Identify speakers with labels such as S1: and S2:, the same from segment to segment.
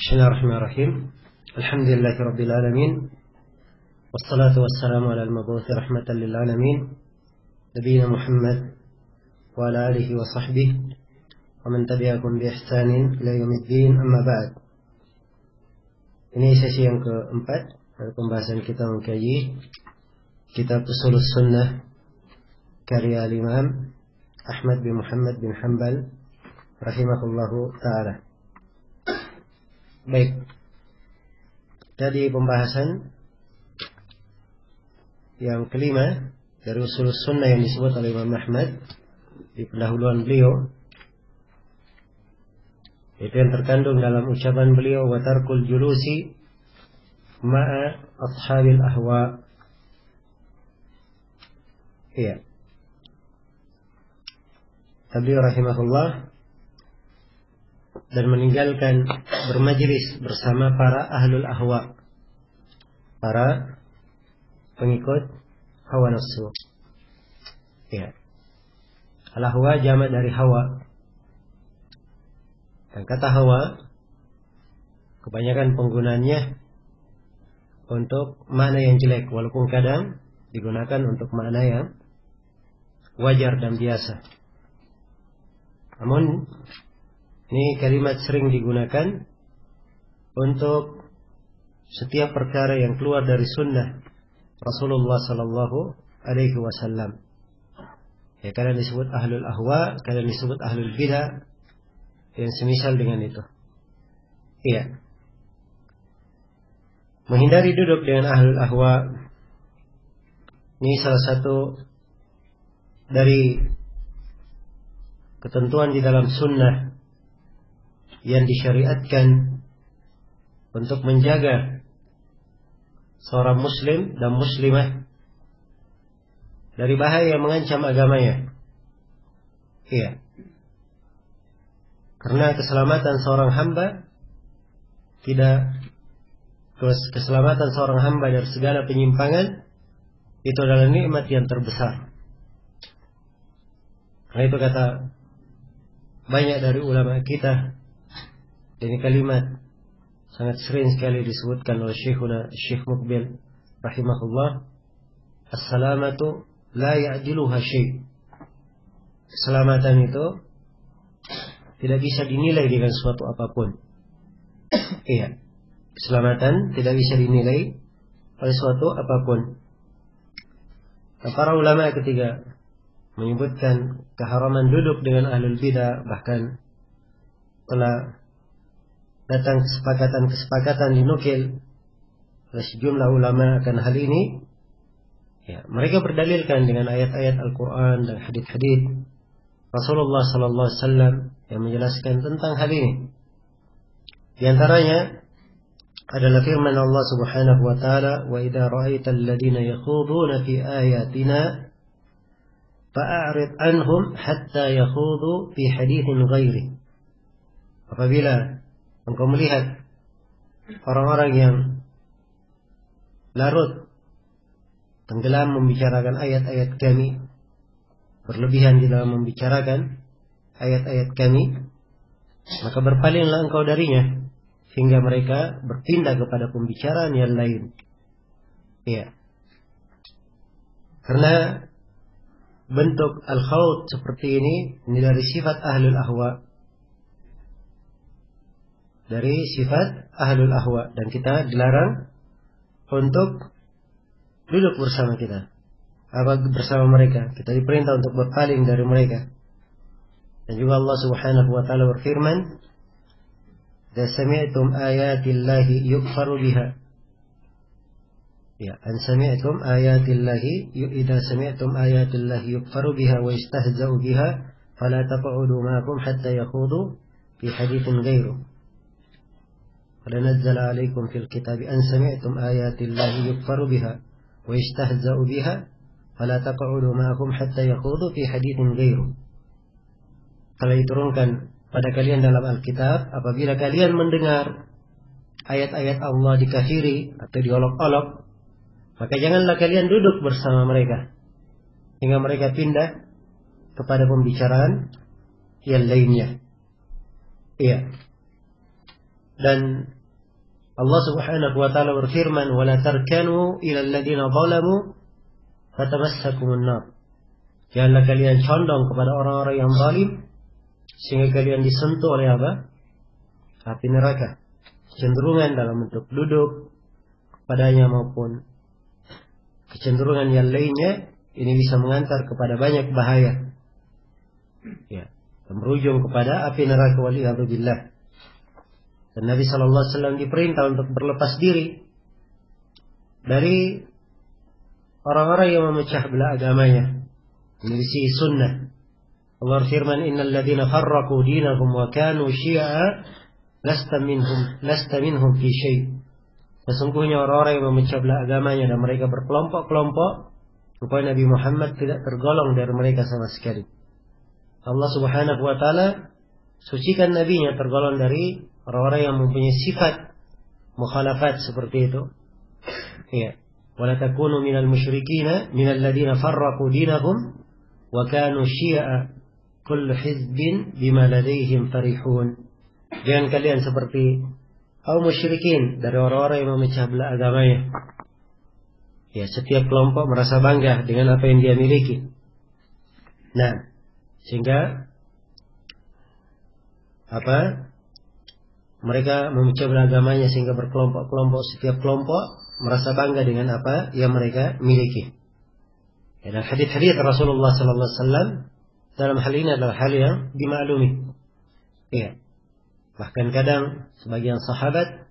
S1: Bismillahirrahmanirrahim. Alhamdulillahirabbil alamin. Wassalatu wassalamu ala al-mabu'uts rahmatan lil alamin. Nabiyina Muhammad wa ala alihi wa sahbihi wa man tabi'ahum bi ihsanin ila yaumiddin, amma ba'd. Ini sesi yang keempat dari pembahasan kita mengkaji kitab Ushulus Sunnah karya Imam Ahmad bin Muhammad bin Hanbal rahimahullahu ta'ala. Baik, jadi pembahasan yang kelima dari Ushulus Sunnah yang disebut oleh Imam Ahmad di pendahuluan beliau, itu yang terkandung dalam ucapan beliau, wa tarkul julusi ma'a ashabil ahwa. Iya, beliau rahimahullah, dan meninggalkan bermajlis bersama para ahlul ahwa, para pengikut hawa nafsu. Ya. Al-ahwa jamak dari hawa. Dan kata hawa kebanyakan penggunaannya untuk makna yang jelek, walaupun kadang digunakan untuk makna yang wajar dan biasa. Namun ini kalimat sering digunakan untuk setiap perkara yang keluar dari sunnah Rasulullah sallallahu alaihi wasallam. Ya, kadang disebut ahlul ahwa, kadang disebut ahlul bidah, yang semisal dengan itu. Iya. Menghindari duduk dengan ahlul ahwa ini salah satu dari ketentuan di dalam sunnah yang disyariatkan untuk menjaga seorang muslim dan muslimah dari bahaya yang mengancam agamanya. Iya. Karena keselamatan seorang hamba keselamatan seorang hamba dari segala penyimpangan itu adalah nikmat yang terbesar. Karena itu kata banyak dari ulama kita, ini kalimat sangat sering sekali disebutkan oleh Syekhuna Syekh Muqbil rahimahullah, as-salamatu la ya'diluha syai'. Keselamatan itu tidak bisa dinilai dengan suatu apapun. Iya, keselamatan tidak bisa dinilai oleh suatu apapun. Nah, para ulama ketika menyebutkan keharaman duduk dengan ahlul bidah, bahkan telah datang kesepakatan dinukil oleh sejumlah ulama akan hal ini. Ya, mereka berdalilkan dengan ayat-ayat Al-Quran dan hadits-hadits Rasulullah sallallahu alaihi wasallam yang menjelaskan tentang hal ini. Di antaranya adalah firman Allah Subhanahu wa taala, wa idza ra'aital ladzina yakhuduna fi ayatina fa'rid anhum hatta yakhudu fi haditsin ghairi. Apabila engkau melihat orang-orang yang larut tenggelam membicarakan ayat-ayat kami, berlebihan di dalam membicarakan ayat-ayat kami, maka berpalinglah engkau darinya hingga mereka berpindah kepada pembicaraan yang lain. Iya. Karena bentuk al-khawd seperti ini dari sifat ahlul ahwa, dari sifat ahlul ahwa, dan kita dilarang untuk duduk bersama bersama mereka. Kita diperintah untuk berpaling dari mereka. Dan juga Allah Subhanahu wa taala berfirman, "Idza sami'tum ayatillahi yukfaru biha." Ya, idza sami'tum ayatillahi yukfaru biha wa yastahza'u biha fala taq'udu ma'ahum hatta yakhudu fi haditsin ghairu. فَلَنَزَّلَ عَلَيْكُمْ فِي الْكِتَابِ أَنْ سَمِعْتُمْ آيَاتِ اللَّهِ يُكْفَرُ بِهَا وَيُسْتَهْزَأُ بِهَا فَلَا تَقْعُدُوا مَعَهُمْ حَتَّى يَخُوضُوا فِي حَدِيثٍ غَيْرِهِ. Telah diturunkan pada kalian dalam Alkitab, apabila kalian mendengar ayat-ayat Allah dikafiri atau diolok-olok, maka janganlah kalian duduk bersama mereka hingga mereka pindah kepada pembicaraan yang lainnya. Iya. Dan Allah Subhanahu wa taala berfirman, "Wa la tarkanu ila alladziina zalamu fatamassakumun nar." Janganlah kalian condong kepada orang-orang yang zalim sehingga kalian disentuh oleh apa? Api neraka. Kecenderungan dalam bentuk duduk padanya maupun kecenderungan yang lainnya ini bisa mengantar kepada banyak bahaya. Ya, berujung kepada api neraka waliyadzubillah. Dan Nabi sallallahu alaihi wasallam diperintah untuk berlepas diri dari orang-orang yang memecah belah agamanya, menyelisih sunnah. Allah firman, "Innal ladzina farraqu dinahum wa kanu syi'a lasta minhum fi syai'." Sesungguhnya orang-orang yang memecah belah agamanya dan mereka berkelompok-kelompok, supaya Nabi Muhammad tidak tergolong dari mereka sama sekali. Allah Subhanahu wa taala sucikan nabinya tergolong dari orang-orang yang mempunyai sifat mukhalafat seperti itu. Ya. Wala takunu minal musyrikina minal ladzina farraqu dinahum wa kanu syi'a kullu hizbin bima ladaihim farihun. Jangan kalian seperti kaum musyrikin dari orang-orang yang memecah belah agamanya. Ya, setiap kelompok merasa bangga dengan apa yang dia miliki. Nah, sehingga mereka memecah belah agamanya sehingga berkelompok-kelompok, setiap kelompok merasa bangga dengan apa yang mereka miliki. Ya, dan hadis-hadis Rasulullah sallallahu alaihi wasallam dalam hal ini adalah hal yang dimaklumi. Ya. Bahkan kadang sebagian sahabat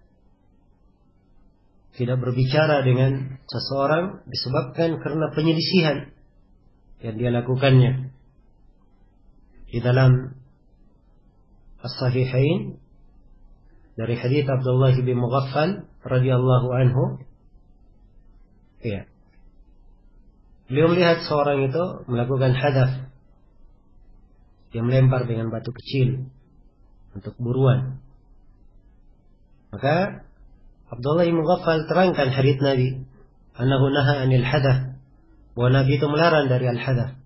S1: tidak berbicara dengan seseorang disebabkan karena penyelisihan yang dia lakukannya. Di dalam As-Sahihain dari hadits Abdullah bin Mughaffal radhiyallahu anhu, ya, beliau melihat seorang itu melakukan hadaf, dia melempar dengan batu kecil untuk buruan. Maka Abdullah bin Mughaffal terangkan hadits Nabi, annahu naha 'anil hadath, bahwa Nabi itu melarang dari al-hadath.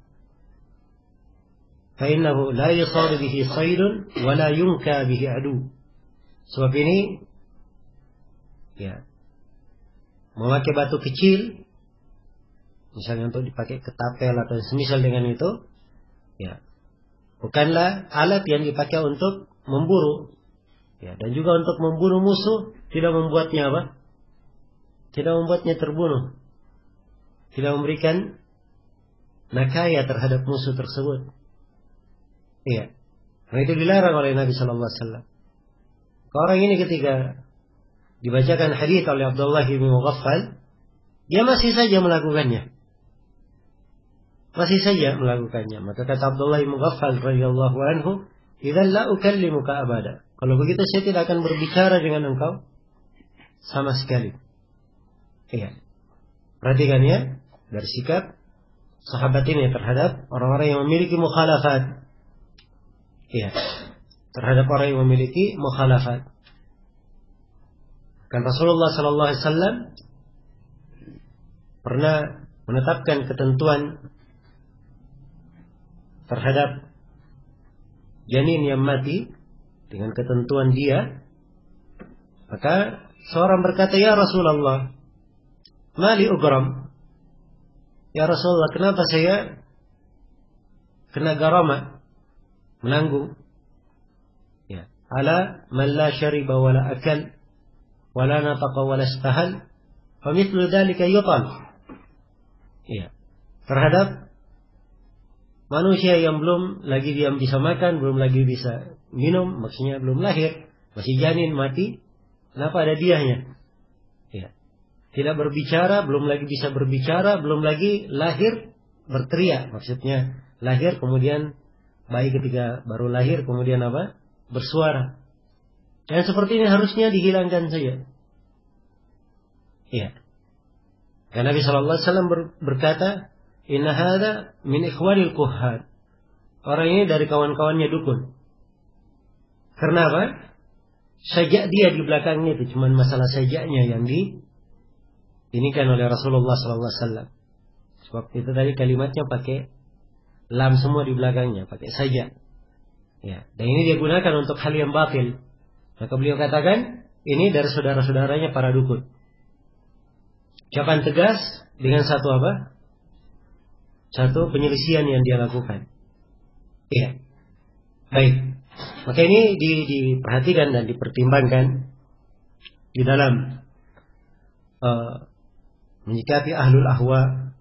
S1: Fa innahu la yusadu bihi saydun wa la yunka bihi adu. Sebab ini ya, memakai batu kecil misalnya untuk dipakai ketapel atau semisal dengan itu, ya, bukanlah alat yang dipakai untuk memburu. Ya, dan juga untuk membunuh musuh tidak membuatnya apa? Tidak membuatnya terbunuh. Tidak memberikan nakaya terhadap musuh tersebut. Iya. Karena itu dilarang oleh Nabi sallallahu alaihi wasallam. Orang ini ketika dibacakan hadis oleh Abdullah bin Mughaffal, dia masih saja melakukannya. Masih saja melakukannya. Maka kata Abdullah bin Mughaffal radhiyallahu anhu, "Idzan la ukallimuka abada." Kalau begitu saya tidak akan berbicara dengan engkau sama sekali. Iya. Perhatikan ya, dari sikap sahabat ini terhadap orang-orang yang memiliki mukhalafat. Iya. Terhadap orang yang memiliki mukhalafat. Kan Rasulullah sallallahu alaihi wasallam pernah menetapkan ketentuan terhadap janin yang mati dengan ketentuan dia. Maka seorang berkata, "Ya Rasulullah, mali ugram?" Ya Rasulullah, kenapa saya kena garama, menanggung? Ya, ala man la syariba wala akal wala nataqa wala istahal fa mithlu dzalika yutal. Ya, terhadap manusia yang belum lagi dia bisa makan, belum lagi bisa minum, maksudnya belum lahir, masih janin mati, kenapa ada diahnya? Ya. Tidak berbicara, belum lagi bisa berbicara, belum lagi lahir berteriak, maksudnya lahir kemudian bayi ketika baru lahir kemudian apa? Bersuara. Dan seperti ini harusnya dihilangkan saja. Ya. Karena Nabi sallallahu alaihi wasallam berkata, "Inna hadza min ikhwanil kuhan." Orang ini dari kawan-kawannya dukun. Karena apa? Sajak dia di belakangnya itu cuma masalah sajaknya yang diinikan oleh Rasulullah SAW. Sebab itu tadi kalimatnya pakai lam semua di belakangnya, pakai sajak. Ya, dan ini dia gunakan untuk hal yang batil. Maka beliau katakan, ini dari saudara-saudaranya para dukun. Ucapan tegas dengan satu apa? Satu penyelisihan yang dia lakukan. Iya. Baik. Maka ini diperhatikan dan dipertimbangkan di dalam menyikapi ahlul ahwa,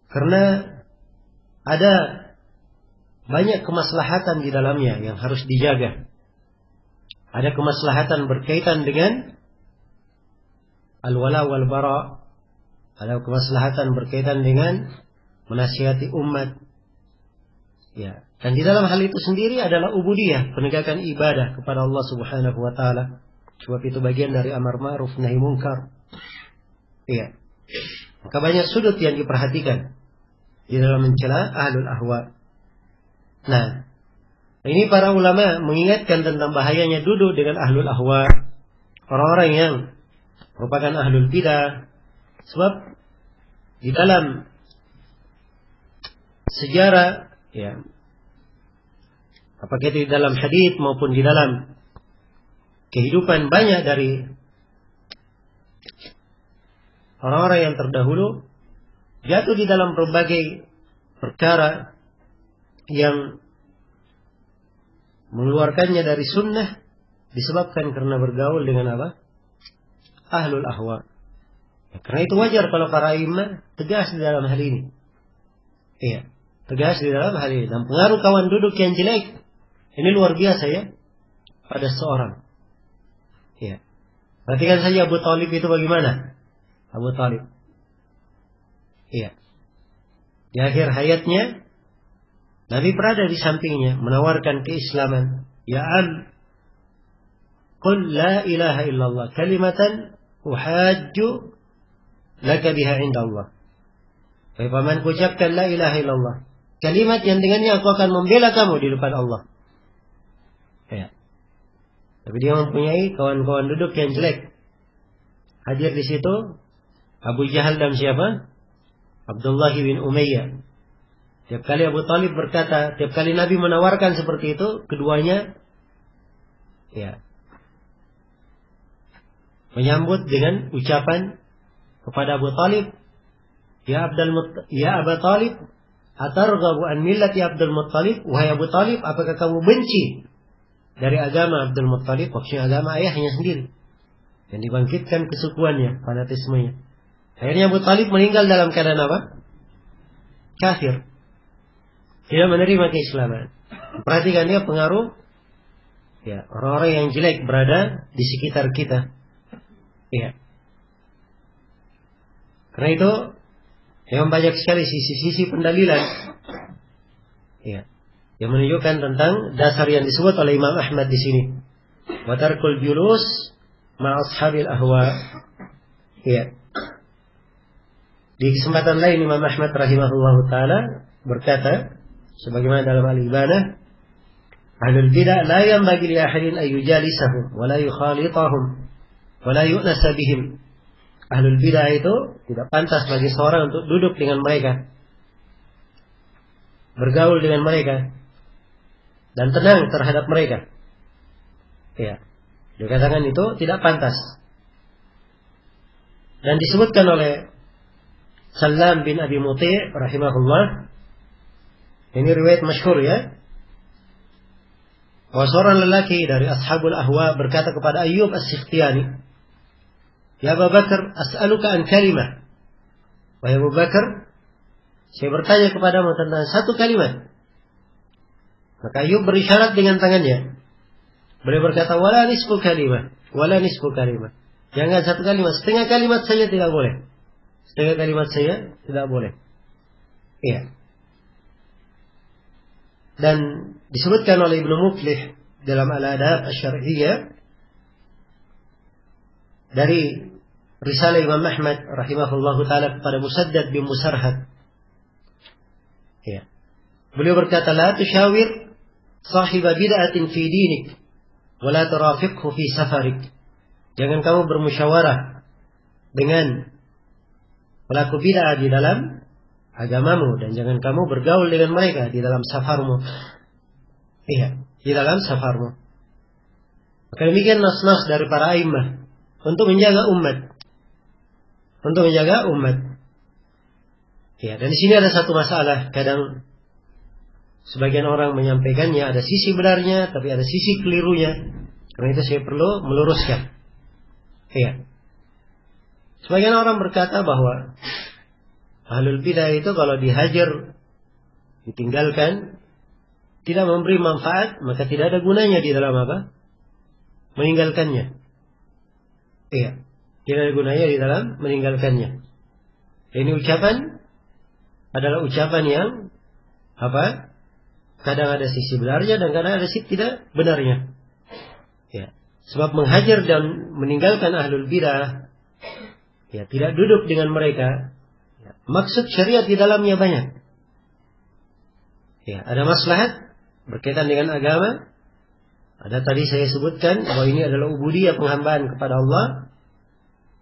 S1: karena ada banyak kemaslahatan di dalamnya yang harus dijaga. Ada kemaslahatan berkaitan dengan al-wala wal bara, ada kemaslahatan berkaitan dengan menasihati umat. Ya, dan di dalam hal itu sendiri adalah ubudiyah, penegakan ibadah kepada Allah Subhanahu wa taala. Sebab itu bagian dari amar ma'ruf nahi munkar. Iya. Maka banyak sudut yang diperhatikan di dalam mencela ahlul ahwa. Nah, ini para ulama mengingatkan tentang bahayanya duduk dengan ahlul ahwa, orang-orang yang merupakan ahlul bidah. Sebab di dalam sejarah, ya, apakah di dalam hadits maupun di dalam kehidupan banyak dari orang-orang yang terdahulu jatuh di dalam berbagai perkara yang mengeluarkannya dari sunnah disebabkan karena bergaul dengan apa? Ahlul ahwa. Ya, karena itu wajar kalau para imam tegas di dalam hal ini. Iya, tegas di dalam hal ini. Dan pengaruh kawan duduk yang jelek ini luar biasa ya pada seorang. Iya. Perhatikan saja Abu Thalib itu bagaimana? Abu Thalib. Iya. Di akhir hayatnya Nabi berada di sampingnya menawarkan keislaman. Ya am, qul la ilaha illallah kalimatan uhajju laka biha indallah. Wahai pamanku, ucapkan la ilaha illallah, kalimat yang dengannya aku akan membela kamu di depan Allah. Ya. Tapi dia mempunyai kawan-kawan duduk yang jelek. Hadir di situ Abu Jahal dan siapa? Abdullah bin Umayyah. Tiap kali Abu Thalib berkata, tiap kali Nabi menawarkan seperti itu, keduanya ya menyambut dengan ucapan kepada Abu Thalib, ya Abu Thalib, atarghabu an millati Abdul Muttalib, wahai Abu Thalib, apakah kamu benci dari agama Abdul Muttalib, maksudnya agama ayahnya sendiri, yang dibangkitkan kesukuannya, fanatismenya. Akhirnya Abu Thalib meninggal dalam keadaan apa? Kafir. Tidak menerima keislaman. Perhatikan dia pengaruh ya, orang-orang yang jelek berada di sekitar kita. Ya. Karena itu yang banyak sekali sisi-sisi pendalilan ya, yang menunjukkan tentang dasar yang disebut oleh Imam Ahmad di sini. Wa tarkul julus ma ashabil ahwa. Ya. Di kesempatan lain Imam Ahmad rahimahullahu taala berkata sebagaimana dalam Al-Ibanah, ahlul bidah la yanbaghi li ahadin an yujalisahum wa la yukhalitahum wa la yu'nasa bihim. Ahlul bidah itu tidak pantas bagi seorang untuk duduk dengan mereka, bergaul dengan mereka, dan tenang terhadap mereka. Ya, dikatakan itu tidak pantas. Dan disebutkan oleh Salam bin Abi Muti' rahimahullah, ini riwayat masyhur ya, bahwa seorang lelaki dari ashabul ahwa berkata kepada Ayyub as-Sikhtiyani, ya Abu Bakar, as'aluka an kalimah. Wahai Abu Bakar, saya bertanya kepadamu tentang satu kalimat. Maka Ayyub berisyarat dengan tangannya. Beliau berkata, wala nisfu kalimah, wala nisfu kalimah. Jangan satu kalimat, setengah kalimat saja tidak boleh. Setengah kalimat saja tidak boleh. Iya. Dan disebutkan oleh Ibnu Muflih dalam Al-Adab Asy-Syar'iyyah dari risalah Imam Ahmad rahimahullahu taala kepada Musaddad bin Musarhad. Ya. Beliau berkata, la tusyawir sahiba bid'atin fi dinik wa la turafiqhu fi safarik. Jangan kamu bermusyawarah dengan pelaku bid'ah di dalam agamamu, dan jangan kamu bergaul dengan mereka di dalam safarmu. Iya, di dalam safarmu. Maka demikian nas-nas dari para a'immah untuk menjaga umat. Untuk menjaga umat. Ya, dan di sini ada satu masalah. Kadang sebagian orang menyampaikannya ada sisi benarnya, tapi ada sisi kelirunya. Karena itu saya perlu meluruskan. Ya. Sebagian orang berkata bahwa ahlul bidah itu kalau dihajar, ditinggalkan, tidak memberi manfaat, maka tidak ada gunanya di dalam apa? Meninggalkannya. Iya, tidak ada gunanya di dalam meninggalkannya. Ini ucapan adalah ucapan yang apa? Kadang ada sisi benarnya dan kadang ada sisi tidak benarnya. Ya, sebab menghajar dan meninggalkan ahlul bidah, ya tidak duduk dengan mereka. Ya, maksud syariat di dalamnya banyak. Ya, ada maslahat berkaitan dengan agama. Ada tadi saya sebutkan bahwa ini adalah ubudiyah, penghambaan kepada Allah.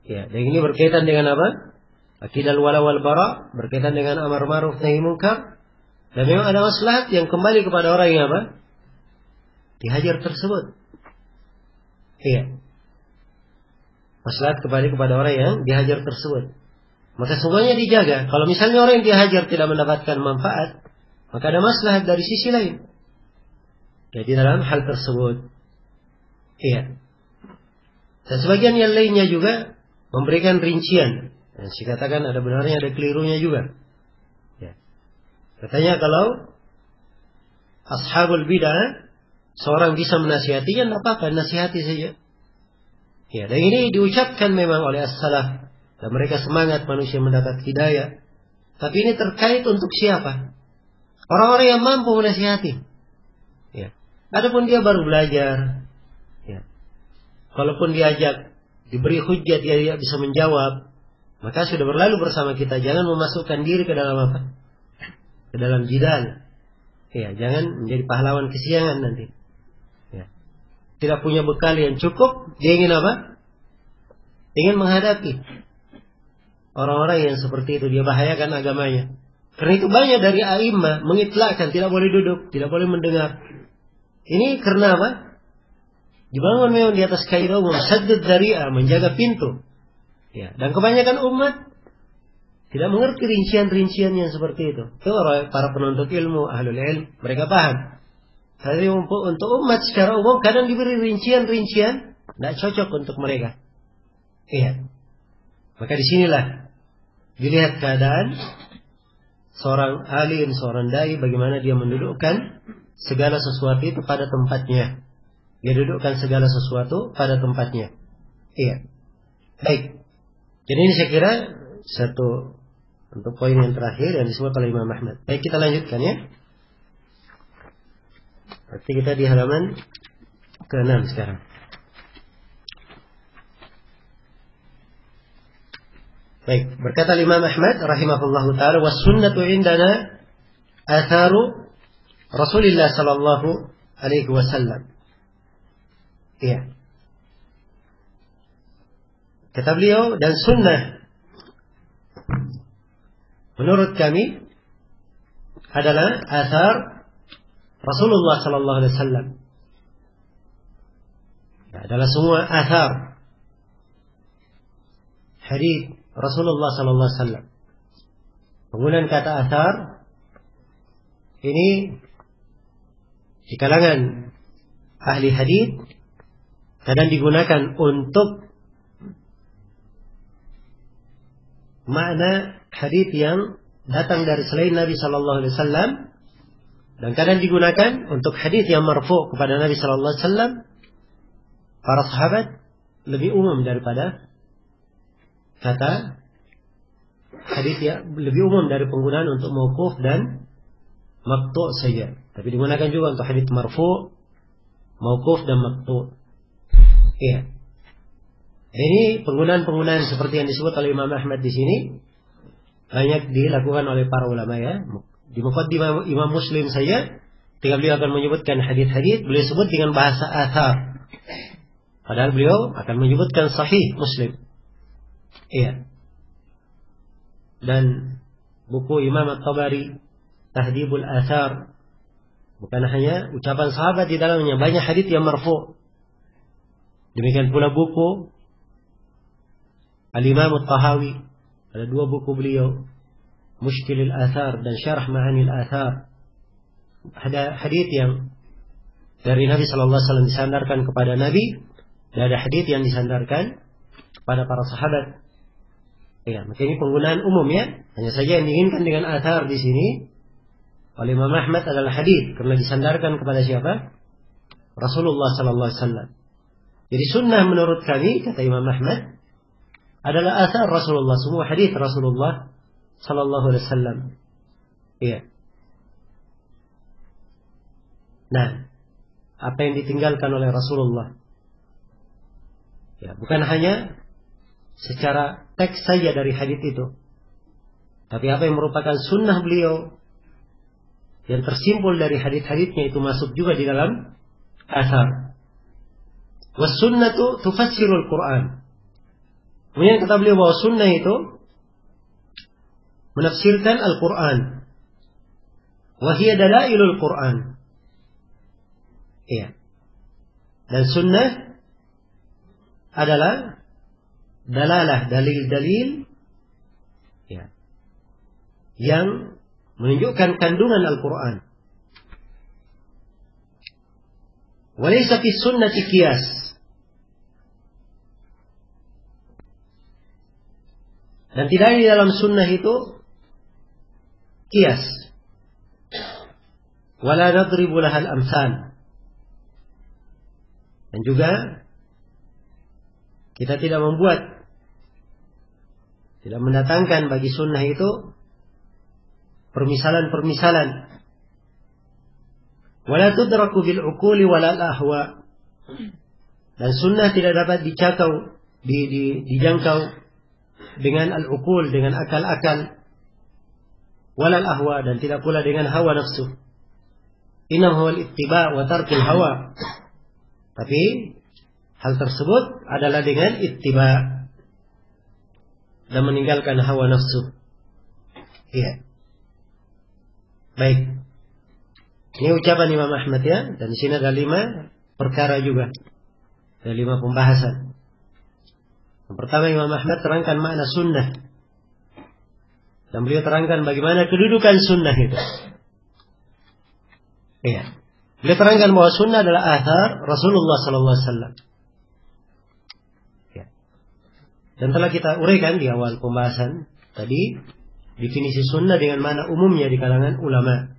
S1: Ya, dan ini berkaitan dengan apa? Akidah wala wal bara, berkaitan dengan amar ma'ruf nahi munkar. Dan memang ada maslahat yang kembali kepada orang yang apa? Dihajar tersebut. Iya. Maslahat kembali kepada orang yang dihajar tersebut. Maka semuanya dijaga. Kalau misalnya orang yang dihajar tidak mendapatkan manfaat, maka ada maslahat dari sisi lain. Jadi dalam hal tersebut. Iya. Dan sebagian yang lainnya juga memberikan rincian. Dan saya katakan ada benarnya, ada kelirunya juga. Ya. Katanya kalau ashabul bidah, seorang bisa menasihatinya, tidak apa-apa, nasihati saja. Ya, dan ini diucapkan memang oleh as-salaf. Dan mereka semangat manusia mendapat hidayah. Tapi ini terkait untuk siapa? Orang-orang yang mampu menasihati. Ya. Adapun dia baru belajar, ya. Kalaupun diajak, diberi hujjah, dia tidak bisa menjawab, maka sudah berlalu bersama kita. Jangan memasukkan diri ke dalam apa? Ke dalam jidal. Ya, jangan menjadi pahlawan kesiangan nanti. Ya. Tidak punya bekal yang cukup, dia ingin apa? Ingin menghadapi orang-orang yang seperti itu, dia bahayakan agamanya. Karena itu banyak dari a'immah mengitlakkan tidak boleh duduk, tidak boleh mendengar. Ini karena apa? Dibangun memang di atas kaidah umum, saddud dzari'ah, menjaga pintu. Ya, dan kebanyakan umat tidak mengerti rincian-rincian yang seperti itu. Itu para penuntut ilmu, ahlul ilm, mereka paham. Tapi untuk umat secara umum kadang diberi rincian-rincian tidak cocok untuk mereka. Iya. Maka disinilah dilihat keadaan seorang alim, seorang dai, bagaimana dia mendudukkan segala sesuatu itu pada tempatnya. Dia dudukkan segala sesuatu pada tempatnya. Iya. Baik. Jadi ini saya kira satu untuk poin yang terakhir yang disebut oleh Imam Ahmad. Baik, kita lanjutkan ya. Berarti kita di halaman ke-6 sekarang. Baik, berkata Imam Ahmad rahimahullahu taala, "Was sunnatu indana atharu Rasulullah sallallahu alaihi wasallam." Iya. Kata beliau, dan sunnah menurut kami adalah athar Rasulullah sallallahu alaihi wasallam. Ya, adalah semua athar hadis Rasulullah sallallahu alaihi wasallam. Penggunaan kata athar ini di kalangan ahli hadis kadang digunakan untuk makna hadis yang datang dari selain Nabi sallallahu alaihi wasallam, dan kadang digunakan untuk hadis yang marfu' kepada Nabi sallallahu alaihi wasallam. Para sahabat lebih umum daripada kata hadis yang lebih umum dari penggunaan untuk mauquf dan maqtu' saja. Tapi digunakan juga untuk hadis marfu', mauquf dan maqtu'. Iya. Ini penggunaan-penggunaan seperti yang disebut oleh Imam Ahmad di sini banyak dilakukan oleh para ulama ya. Di Muqaddimah Imam Muslim saja, ketika beliau akan menyebutkan hadis-hadis, beliau sebut dengan bahasa athar. Padahal beliau akan menyebutkan sahih Muslim. Iya. Dan buku Imam At-Tabari, Tahdhibul Athar, bukan hanya ucapan sahabat di dalamnya, banyak hadis yang marfu'. Demikian pula buku Al-Imam At-Tahawi, ada 2 buku beliau, Mushkilul Athar dan Syarah Ma'anil Athar. Ada hadits yang dari Nabi sallallahu alaihi wasallam disandarkan kepada Nabi, dan ada hadits yang disandarkan kepada para sahabat. Ya, maka ini penggunaan umum ya. Hanya saja yang diinginkan dengan athar di sini oleh Imam Ahmad adalah hadits, karena disandarkan kepada siapa? Rasulullah sallallahu alaihi wasallam. Jadi sunnah menurut kami, kata Imam Ahmad, adalah athar Rasulullah, semua hadits Rasulullah sallallahu alaihi wasallam. Iya. Nah, apa yang ditinggalkan oleh Rasulullah, ya, bukan hanya secara teks saja dari hadits itu, tapi apa yang merupakan sunnah beliau yang tersimpul dari hadits-haditsnya itu masuk juga di dalam athar. Was sunnatu tufassirul Quran. Kemudian kata beliau bahwa sunnah itu menafsirkan Al-Quran. Wahia dalailul Quran. Iya. Dan sunnah adalah dalalah, dalil-dalil, ya, yang menunjukkan kandungan Al-Quran. Walaysa fi sunnati qiyas. Dan tidak di dalam sunnah itu qiyas. Wala nadribu lahal amsal. Dan juga kita tidak mendatangkan bagi sunnah itu permisalan-permisalan. Wala tudraku bil uquli wala ahwa. Dan sunnah tidak dapat dijangkau dengan al-uqul, dengan akal-akal, wala ahwa, dan tidak pula dengan hawa nafsu. Innam huwal ittiba' wa tarkil hawa. Tapi hal tersebut adalah dengan ittiba dan meninggalkan hawa nafsu. Iya. Baik. Ini ucapan Imam Ahmad ya, dan di sini ada 5 perkara juga. Ada 5 pembahasan. Yang pertama, Imam Ahmad terangkan makna sunnah. Dan beliau terangkan bagaimana kedudukan sunnah itu. Iya. Beliau terangkan bahwa sunnah adalah athar Rasulullah sallallahu alaihi wasallam. Ya. Dan telah kita uraikan di awal pembahasan tadi definisi sunnah dengan makna umumnya di kalangan ulama.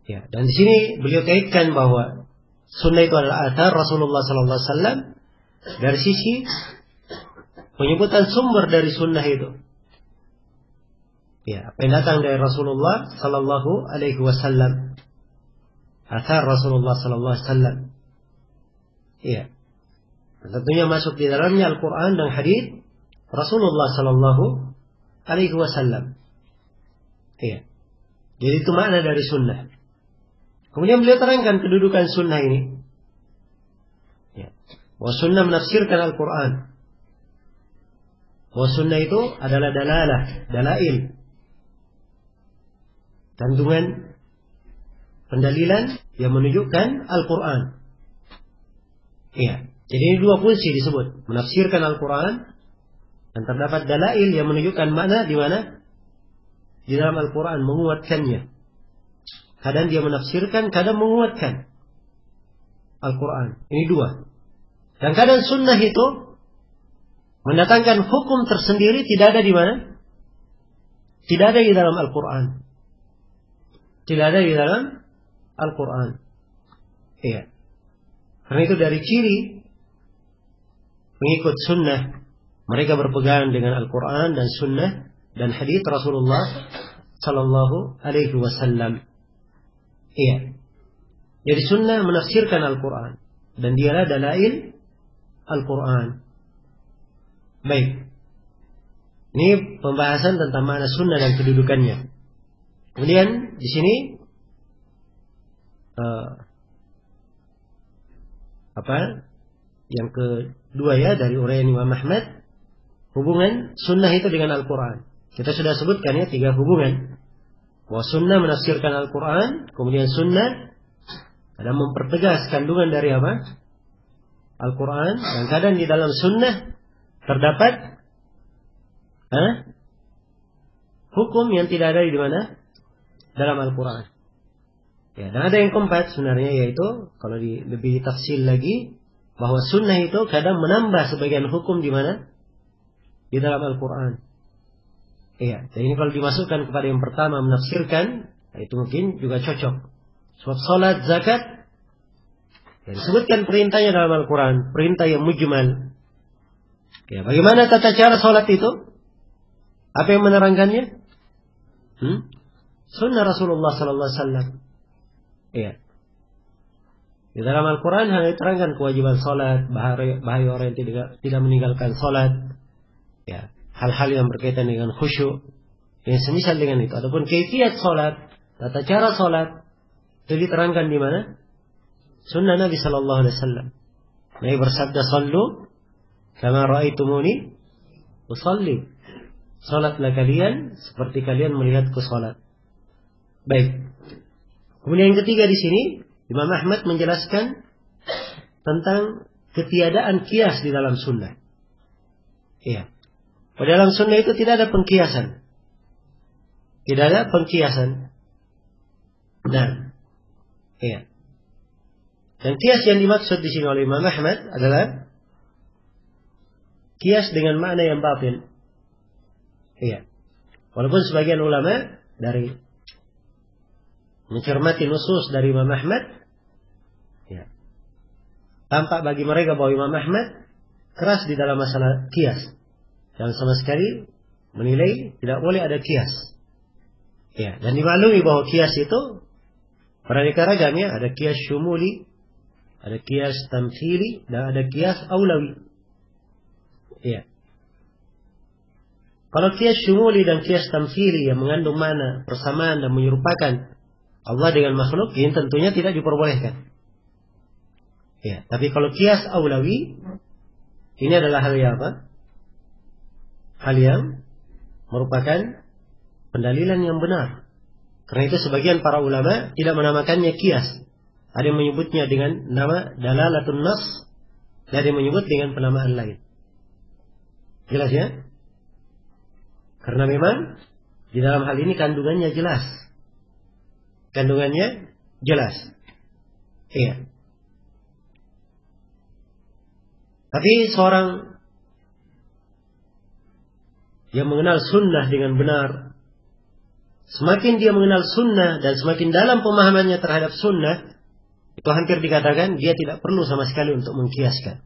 S1: Ya, dan di sini beliau kaitkan bahwa sunnah itu adalah athar Rasulullah sallallahu alaihi wasallam dari sisi penyebutan sumber dari sunnah itu. Ya, apa yang datang dari Rasulullah sallallahu alaihi wasallam. Athar Rasulullah sallallahu alaihi wasallam. Iya. Tentunya masuk di dalamnya Al-Quran dan hadits Rasulullah sallallahu alaihi wasallam. Iya. Jadi itu makna dari sunnah. Kemudian beliau terangkan kedudukan sunnah ini. Ya. Bahwa sunnah menafsirkan Al-Quran. Bahwa sunnah itu adalah dalalah, dalail, kandungan pendalilan yang menunjukkan Al-Quran. Iya. Jadi ini 2 fungsi disebut. Menafsirkan Al-Quran. Dan terdapat dalail yang menunjukkan makna di mana? Di dalam Al-Quran, menguatkannya. Kadang dia menafsirkan, kadang menguatkan Al-Quran. Ini 2. Dan kadang sunnah itu mendatangkan hukum tersendiri, tidak ada di mana? Tidak ada di dalam Al-Quran. Tidak ada di dalam Al-Quran. Iya. Karena itu dari ciri mengikut sunnah, mereka berpegang dengan Al-Quran dan sunnah dan hadits Rasulullah sallallahu alaihi wasallam. Iya. Jadi sunnah menafsirkan Al-Quran dan dialah dalail Al-Quran. Baik. Ini pembahasan tentang makna sunnah dan kedudukannya. Kemudian di sini yang kedua ya dari uraian Imam Ahmad, hubungan sunnah itu dengan Al-Quran. Kita sudah sebutkan ya 3 hubungan. Bahwa sunnah menafsirkan Al-Quran, kemudian sunnah adalah mempertegas kandungan dari apa? Al-Quran dan kadang di dalam sunnah terdapat hukum yang tidak ada di mana? Dalam Al-Quran. Ya, dan ada yang keempat sebenarnya, yaitu kalau lebih tafsil lagi, bahwa sunnah itu kadang menambah sebagian hukum di mana? Di dalam Al-Quran. Iya, dan ini kalau dimasukkan kepada yang pertama menafsirkan, itu mungkin juga cocok. Sebab salat, zakat, ya, disebutkan perintahnya dalam Al-Quran, perintah yang mujmal. Ya, bagaimana tata cara salat itu? Apa yang menerangkannya? Sunnah Rasulullah Sallallahu Alaihi Wasallam. Iya. Di dalam Al-Quran hanya diterangkan kewajiban salat, bahaya orang yang tidak meninggalkan salat. Ya, hal-hal yang berkaitan dengan khusyuk, yang semisal dengan itu. Ataupun kaifiat salat, tata cara salat, itu diterangkan di mana? Sunnah Nabi Sallallahu Alaihi Wasallam. Nabi bersabda, "Sallu kama ra'aitumuni usalli." Salatlah kalian seperti kalian melihatku salat. Baik. Kemudian yang ketiga di sini, Imam Ahmad menjelaskan tentang ketiadaan kias di dalam sunnah. Iya. Pada dalam sunnah itu tidak ada pengkiasan. Tidak ada pengkiasan. Nah, iya. Dan kias yang dimaksud di sini oleh Imam Ahmad adalah kias dengan makna yang batil. Iya. Walaupun sebagian ulama dari mencermati nusus dari Imam Ahmad, ya, tampak bagi mereka bahwa Imam Ahmad keras di dalam masalah kias. Dan sama sekali menilai tidak boleh ada kias. Ya, dan dimaklumi bahwa kias itu beraneka ragam, ya. Ada kias syumuli, ada kias tamthili, dan ada kias aulawi. Ya. Kalau kias syumuli dan kias tamthili yang mengandung makna persamaan dan menyerupakan Allah dengan makhluk, ini tentunya tidak diperbolehkan. Ya, tapi kalau kias aulawi, ini adalah hal yang apa? Hal yang merupakan pendalilan yang benar. Karena itu sebagian para ulama tidak menamakannya kias. Ada yang menyebutnya dengan nama dalalatun nas, dan ada yang menyebut dengan penamaan lain. Jelas ya? Karena memang di dalam hal ini kandungannya jelas. Kandungannya jelas. Iya. Tapi seorang yang mengenal sunnah dengan benar, semakin dia mengenal sunnah dan semakin dalam pemahamannya terhadap sunnah, itu hampir dikatakan dia tidak perlu sama sekali untuk mengkiaskan.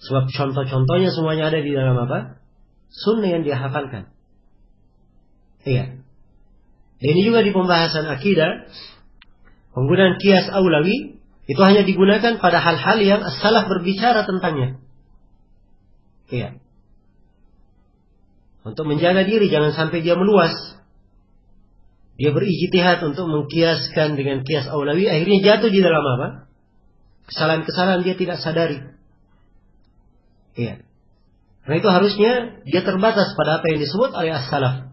S1: Sebab contoh-contohnya semuanya ada di dalam apa? Sunnah yang dia hafalkan. Iya. Dan ini juga di pembahasan akidah, penggunaan kias aulawi itu hanya digunakan pada hal-hal yang as-salaf berbicara tentangnya. Iya. Untuk menjaga diri jangan sampai dia meluas. Dia berijtihad untuk mengkiaskan dengan kias aulawi, akhirnya jatuh di dalam apa? Kesalahan-kesalahan dia tidak sadari. Iya. Karena itu harusnya dia terbatas pada apa yang disebut oleh as-salaf.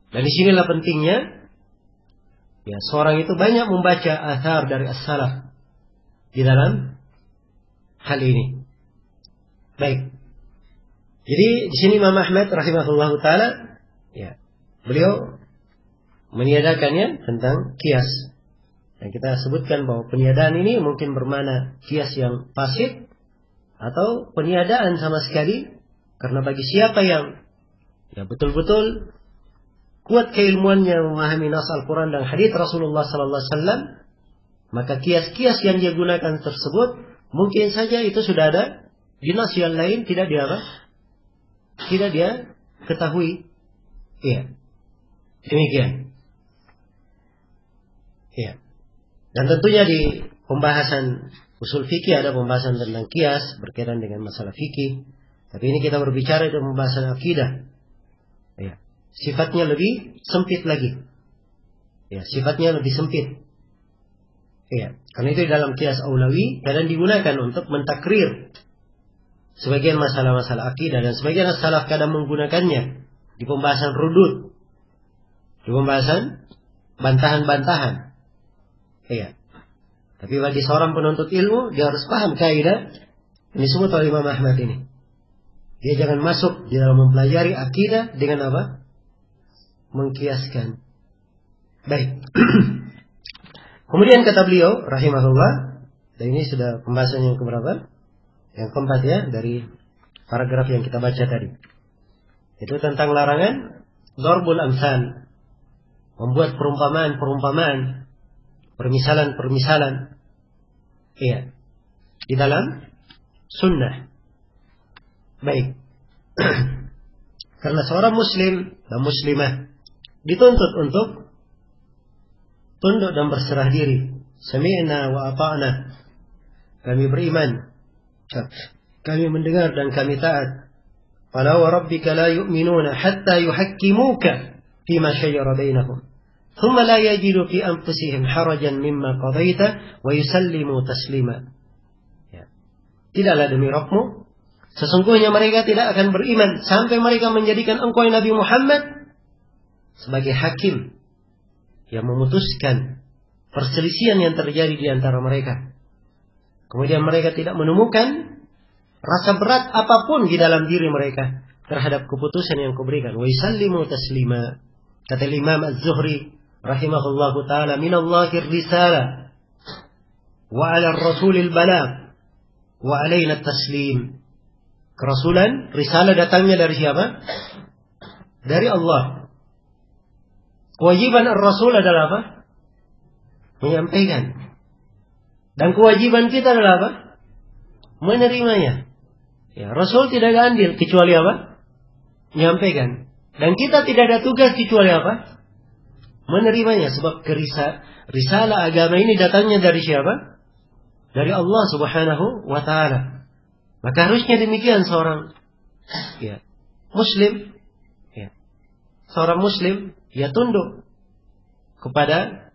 S1: Dan disinilah pentingnya, ya, seorang itu banyak membaca athar dari as-salaf di dalam hal ini. Baik. Jadi di sini Imam Ahmad rahimahullah taala, ya, beliau meniadakannya tentang kias. Dan kita sebutkan bahwa peniadaan ini mungkin bermakna kias yang fasid atau peniadaan sama sekali, karena bagi siapa yang ya betul-betul kuat keilmuannya memahami nas Al-Quran dan hadits Rasulullah Sallallahu Alaihi Wasallam, maka kias-kias yang dia gunakan tersebut mungkin saja itu sudah ada di nas yang lain, tidak dia ketahui. Iya, demikian. Iya. Dan tentunya di pembahasan usul fikih ada pembahasan tentang kias berkaitan dengan masalah fikih. Tapi ini kita berbicara itu pembahasan akidah. Ya. Sifatnya lebih sempit lagi. Ya, sifatnya lebih sempit. Ya. Karena itu dalam kias aulawi kadang digunakan untuk mentakrir sebagian masalah-masalah akidah, dan sebagian salaf kadang menggunakannya di pembahasan rudud, di pembahasan bantahan-bantahan. Ya. Tapi bagi seorang penuntut ilmu, dia harus paham kaidah yang disebut oleh Imam Ahmad ini. Dia jangan masuk di dalam mempelajari akidah dengan apa? Mengkiaskan. Baik. Kemudian kata beliau, rahimahullah, dan ini sudah pembahasan yang keberapa? Yang keempat ya, dari paragraf yang kita baca tadi. Itu tentang larangan Darbul Amsal. Membuat perumpamaan-perumpamaan, permisalan-permisalan. Iya. Di dalam sunnah. Baik. Karena seorang muslim dan muslimah dituntut untuk tunduk dan berserah diri. Sami'na wa ata'na. Kami beriman. Kami mendengar dan kami taat. Fala wa rabbika la yu'minuna hatta yuhakkimuka fima shajara bainahum. Thumma la yajidu fi anfusihim harajan mimma qadaita wa yusallimu taslima. Ya. Tidaklah demi Rabbmu, sesungguhnya mereka tidak akan beriman sampai mereka menjadikan engkau Nabi Muhammad sebagai hakim yang memutuskan perselisihan yang terjadi di antara mereka. Kemudian mereka tidak menemukan rasa berat apapun di dalam diri mereka terhadap keputusan yang kau berikan. Wa yusallimu taslima. Kata Imam Az-Zuhri rahimahullahu taala, minallahi risalah wa 'ala ar-rasulil balagh wa 'alaina at-taslim. Kerasulan, risalah datangnya dari siapa? Dari Allah. Kewajiban ar-rasul adalah apa? Menyampaikan. Dan kewajiban kita adalah apa? Menerimanya. Ya, Rasul tidak ada andil kecuali apa? Menyampaikan. Dan kita tidak ada tugas kecuali apa? Menerimanya. Sebab risalah agama ini datangnya dari siapa? Dari Allah Subhanahu wa ta'ala. Maka harusnya demikian seorang muslim, seorang muslim, dia tunduk kepada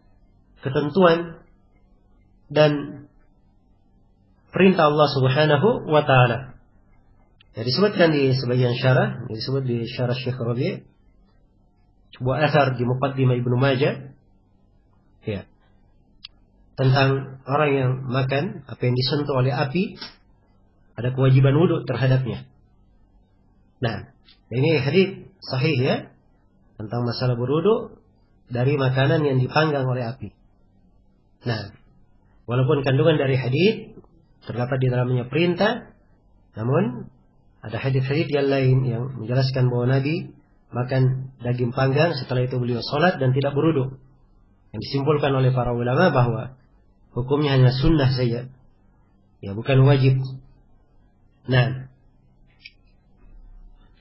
S1: ketentuan dan perintah Allah Subhanahu wa ta'ala. Ya, disebutkan di sebagian syarah, disebut di syarah Syekh Rabi', sebuah asar di Muqaddimah Ibnu Majah, ya, tentang orang yang makan apa yang disentuh oleh api, ada kewajiban wudu terhadapnya. Nah, ini hadis sahih ya, tentang masalah berwudu dari makanan yang dipanggang oleh api. Nah, walaupun kandungan dari hadis terdapat di dalamnya perintah, namun ada hadis-hadis yang lain yang menjelaskan bahwa Nabi makan daging panggang, setelah itu beliau sholat dan tidak berwudu. Yang disimpulkan oleh para ulama bahwa hukumnya hanya sunnah saja, ya bukan wajib. Nah,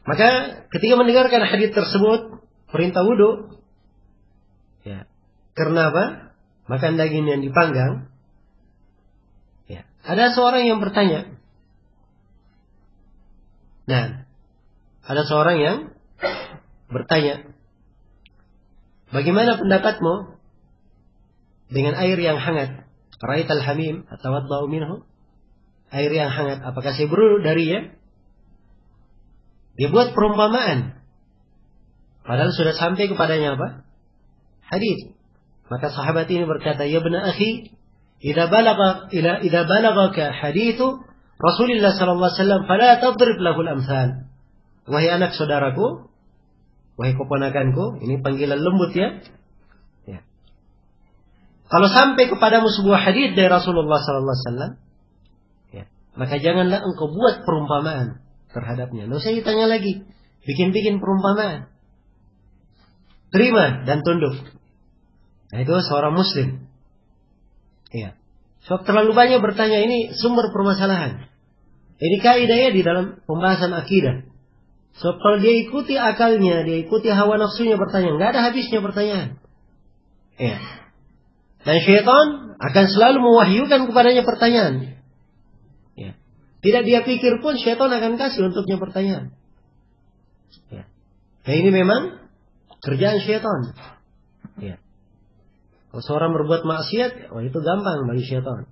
S1: maka ketika mendengarkan hadis tersebut perintah wudu, ya, karena apa? Makan daging yang dipanggang. Ya, ada seorang yang bertanya. Nah, ada seorang yang bertanya, bagaimana pendapatmu dengan air yang hangat? Ra'aital hamim atawaddau minhu? Air yang hangat, apakah saya berwudu darinya? Dia buat perumpamaan. Padahal sudah sampai kepadanya apa? Hadis. Maka sahabat ini berkata, ya ibn akhi, idza balagaka hadithu Rasulullah sallallahu alaihi wasallam fala tadrib lahu al-amsal. Wahai anak saudaraku, wahai keponakanku, ini panggilan lembut ya. Ya. Kalau sampai kepadamu sebuah hadis dari Rasulullah sallallahu alaihi wasallam, ya, maka janganlah engkau buat perumpamaan terhadapnya. Lalu saya tanya lagi, bikin-bikin perumpamaan. Terima dan tunduk. Nah, itu seorang muslim. Iya. Sebab terlalu banyak bertanya, ini sumber permasalahan. Ini kaidahnya di dalam pembahasan akidah. Sebab kalau dia ikuti akalnya, dia ikuti hawa nafsunya bertanya, nggak ada habisnya pertanyaan. Iya. Dan syaitan akan selalu mewahyukan kepadanya pertanyaan. Ya. Tidak dia pikir pun syaitan akan kasih untuknya pertanyaan. Ya. Nah, ini memang kerjaan syaitan. Ya. Kalau seorang berbuat maksiat, itu gampang bagi syaitan.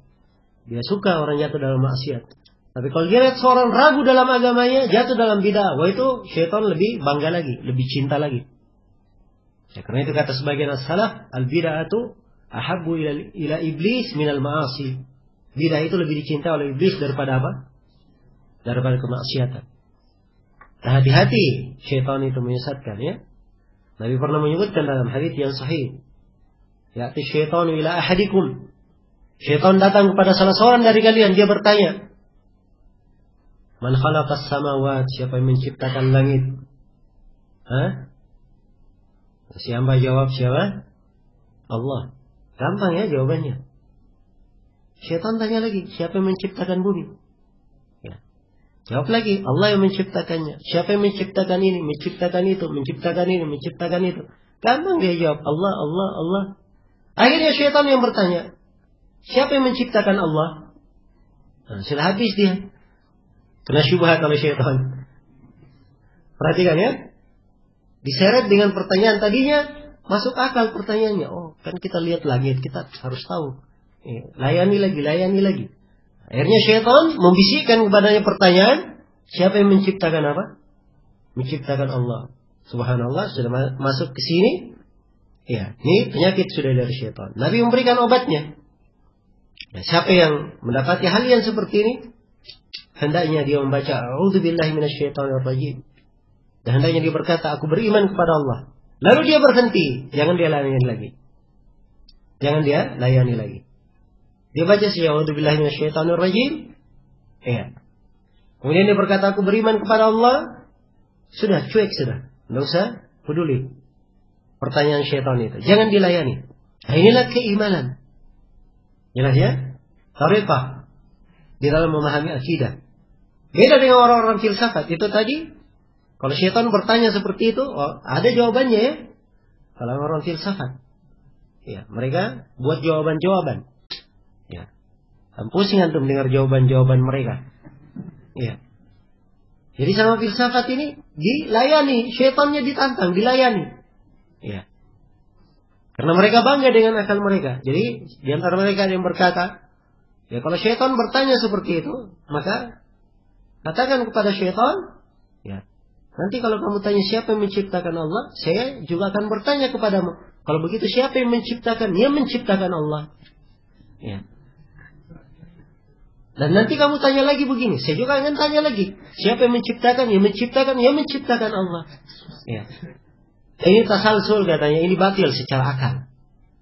S1: Dia suka orang jatuh dalam maksiat. Tapi kalau dia lihat seorang ragu dalam agamanya, jatuh dalam bid'ah, itu syaitan lebih bangga lagi, lebih cinta lagi. Ya, karena itu kata sebagian as-salaf, al-bid'atu ahabbu ila iblis minal ma'asi. Bid'ah itu lebih dicintai oleh iblis daripada apa? Daripada kemaksiatan. Nah, hati-hati, syaitan itu menyesatkan ya. Nabi pernah menyebutkan dalam hadits yang sahih. Ya'ti syaitanu ila ahadikum. Syaitan datang kepada salah seorang dari kalian, dia bertanya, Man khalaqas samawat, siapa yang menciptakan langit? Si hamba jawab siapa? Allah. Gampang ya jawabannya. Syaitan tanya lagi, siapa yang menciptakan bumi? Ya. Jawab lagi, Allah yang menciptakannya. Siapa yang menciptakan ini, menciptakan itu, menciptakan ini, menciptakan itu? Gampang dia jawab, Allah, Allah, Allah. Akhirnya syaitan yang bertanya, siapa yang menciptakan Allah? Nah, sudah habis dia. Kena syubhat oleh syaitan. Perhatikan ya. Diseret dengan pertanyaan tadinya, masuk akal pertanyaannya. Oh, kan kita lihat langit, kita harus tahu. Layani lagi. Akhirnya syaitan membisikkan kepadanya pertanyaan, siapa yang menciptakan apa? Menciptakan Allah. Subhanallah, sudah masuk ke sini. Ya, ini penyakit sudah dari syaitan. Nabi memberikan obatnya. Ya, siapa yang mendapati hal yang seperti ini, hendaknya dia membaca A'udzubillahi minasyaitonir rajim. Dan hendaknya dia berkata, aku beriman kepada Allah. Lalu dia berhenti, jangan dia layani lagi. Jangan dia layani lagi. Dia baca saja A'udzubillahi minasyaitonir rajim. Ya. Kemudian dia berkata, aku beriman kepada Allah. Sudah, cuek sudah. Tidak usah peduli pertanyaan syaitan itu. Jangan dilayani. Nah, inilah keimanan. Jelas ya? Tariqah di dalam memahami akidah. Beda dengan orang-orang filsafat. Itu tadi, kalau syaitan bertanya seperti itu, oh, ada jawabannya ya. Kalau orang filsafat, ya, mereka buat jawaban-jawaban. Ya. Pusing antum dengar jawaban-jawaban mereka. Ya. Jadi sama filsafat ini dilayani, syaitannya ditantang, dilayani. Ya. Karena mereka bangga dengan akal mereka. Jadi di antara mereka ada yang berkata, ya kalau syaitan bertanya seperti itu, maka katakan kepada syaitan, ya, nanti kalau kamu tanya siapa yang menciptakan Allah, saya juga akan bertanya kepadamu. Kalau begitu siapa yang menciptakan? Dia menciptakan Allah. Ya. Dan nanti kamu tanya lagi begini, saya juga akan tanya lagi, siapa yang menciptakan? Yang menciptakan, yang menciptakan Allah. Ya. Ini tasalsul katanya, ini batil secara akal.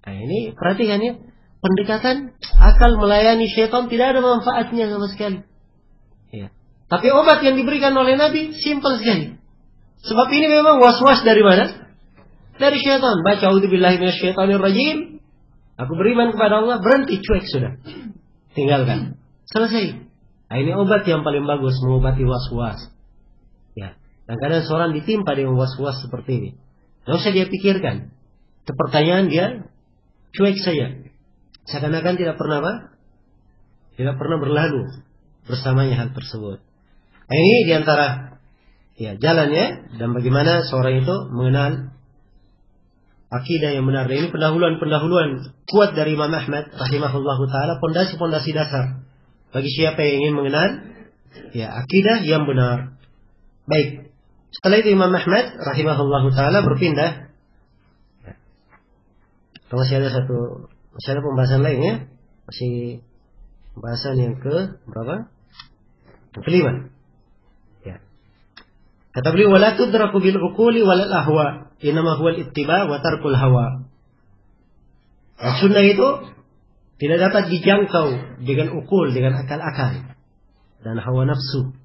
S1: Nah ini perhatikan ya, pendekatan akal melayani syaitan tidak ada manfaatnya sama sekali. Ya. Tapi obat yang diberikan oleh Nabi simpel sekali. Sebab ini memang was-was dari mana? Dari syaitan. Baca A'udzubillahi minasyaitonir rajim. Aku beriman kepada Allah, berhenti, cuek sudah. Tinggalkan. Selesai. Nah, ini obat yang paling bagus mengobati was-was. Ya. Dan kadang seorang ditimpa dengan was-was seperti ini. Tidak usah dia pikirkan. Itu pertanyaan dia cuek saja. Seakan-akan tidak pernah apa? Tidak pernah berlalu bersamanya hal tersebut. Nah, ini diantara ya jalannya dan bagaimana seorang itu mengenal akidah yang benar. Dan ini pendahuluan kuat dari Imam Ahmad rahimahullahu taala, pondasi-pondasi dasar bagi siapa yang ingin mengenal ya akidah yang benar. Baik. Setelah itu Imam Ahmad rahimahullahu taala berpindah. Masih ada pembahasan lain ya? Masih pembahasan yang ke berapa? Yang kelima. Ya. Kata beliau, wala tudraku bil uquli wal ahwa, inma huwa al-ittiba wa tarkul hawa. Sunnah itu tidak dapat dijangkau dengan ukul, dengan akal-akal dan hawa nafsu.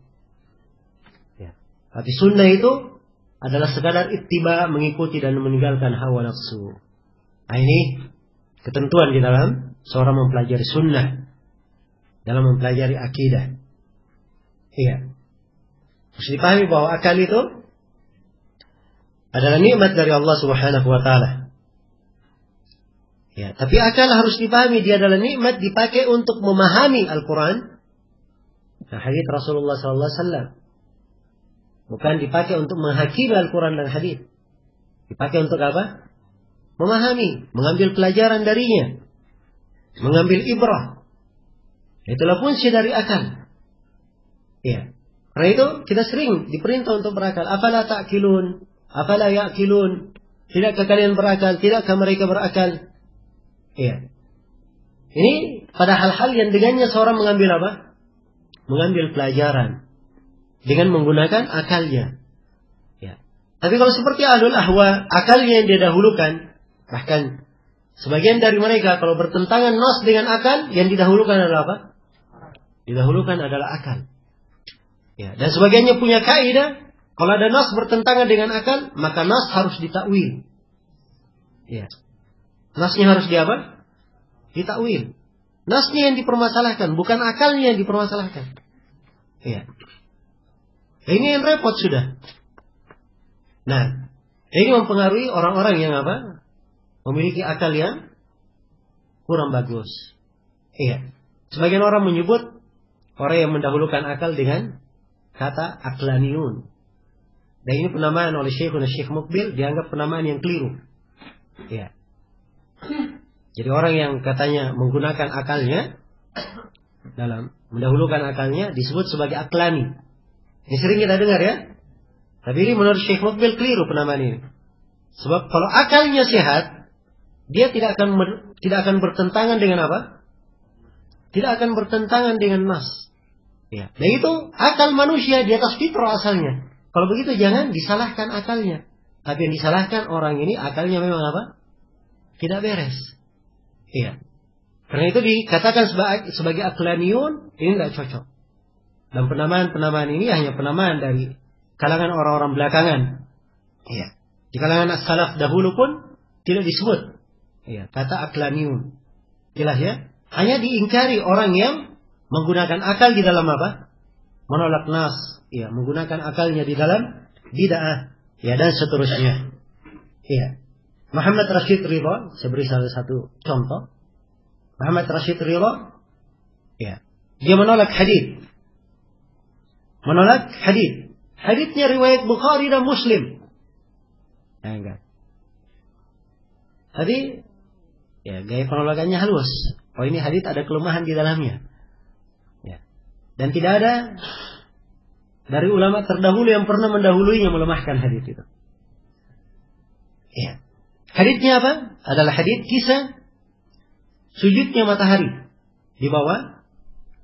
S1: Tapi sunnah itu adalah sekadar ittiba, mengikuti dan meninggalkan hawa nafsu. Nah ini ketentuan di dalam seorang mempelajari sunnah, dalam mempelajari akidah. Iya. Harus dipahami bahwa akal itu adalah nikmat dari Allah Subhanahu wa taala. Ya, tapi akal harus dipahami dia adalah nikmat dipakai untuk memahami Al-Qur'an. Nah, hadits Rasulullah sallallahu alaihi wasallam. Bukan dipakai untuk menghakimi Al-Quran dan hadis. Dipakai untuk apa? Memahami, mengambil pelajaran darinya, mengambil ibrah. Itulah fungsi dari akal. Ya. Karena itu kita sering diperintah untuk berakal. Afala ta'qilun, afala ya'qilun. Tidakkah kalian berakal? Tidakkah mereka berakal? Iya. Ini pada hal-hal yang dengannya seorang mengambil apa? Mengambil pelajaran dengan menggunakan akalnya. Ya. Tapi kalau seperti ahlul ahwa, akalnya yang dia dahulukan, bahkan sebagian dari mereka kalau bertentangan nas dengan akal, yang didahulukan adalah apa? Didahulukan adalah akal. Ya. Dan sebagiannya punya kaidah, kalau ada nas bertentangan dengan akal, maka nas harus ditakwil. Ya. Nasnya harus apa? Ditakwil. Nasnya yang dipermasalahkan, bukan akalnya yang dipermasalahkan. Iya. Ini yang repot sudah. Nah, ini mempengaruhi orang-orang yang apa? Memiliki akal yang kurang bagus. Iya. Sebagian orang menyebut orang yang mendahulukan akal dengan kata aqlaniyun. Dan ini penamaan oleh Syekh Mukbil dianggap penamaan yang keliru. Iya. Jadi orang yang katanya menggunakan akalnya dalam mendahulukan akalnya disebut sebagai aklani. Ini sering kita dengar ya. Tapi ini menurut Syekh Mukbil keliru penamaan ini. Sebab kalau akalnya sehat, dia tidak akan bertentangan dengan apa? Tidak akan bertentangan dengan nas. Ya. Dan itu akal manusia di atas fitrah asalnya. Kalau begitu jangan disalahkan akalnya. Tapi yang disalahkan orang ini akalnya memang apa? Tidak beres. Iya. Karena itu dikatakan sebagai aqlaniyun, ini tidak cocok. Dan penamaan-penamaan ini hanya penamaan dari kalangan orang-orang belakangan. Iya. Di kalangan as-salaf dahulu pun tidak disebut. Iya, kata aqlaniyun. Jelas ya? Hanya diingkari orang yang menggunakan akal di dalam apa? Menolak nas. Iya, menggunakan akalnya di dalam bid'ah. Ya, dan seterusnya. Iya. Muhammad Rashid Ridha, saya beri salah satu contoh. Muhammad Rashid Ridha, ya, dia menolak hadis. Menolak hadis. Hadisnya riwayat Bukhari dan Muslim. Nah, enggak. Tapi, ya, gaya penolakannya halus. Oh, ini hadis ada kelemahan di dalamnya. Ya. Dan tidak ada dari ulama terdahulu yang pernah mendahuluinya melemahkan hadis itu. Ya. Haditsnya apa? Adalah hadits kisah sujudnya matahari di bawah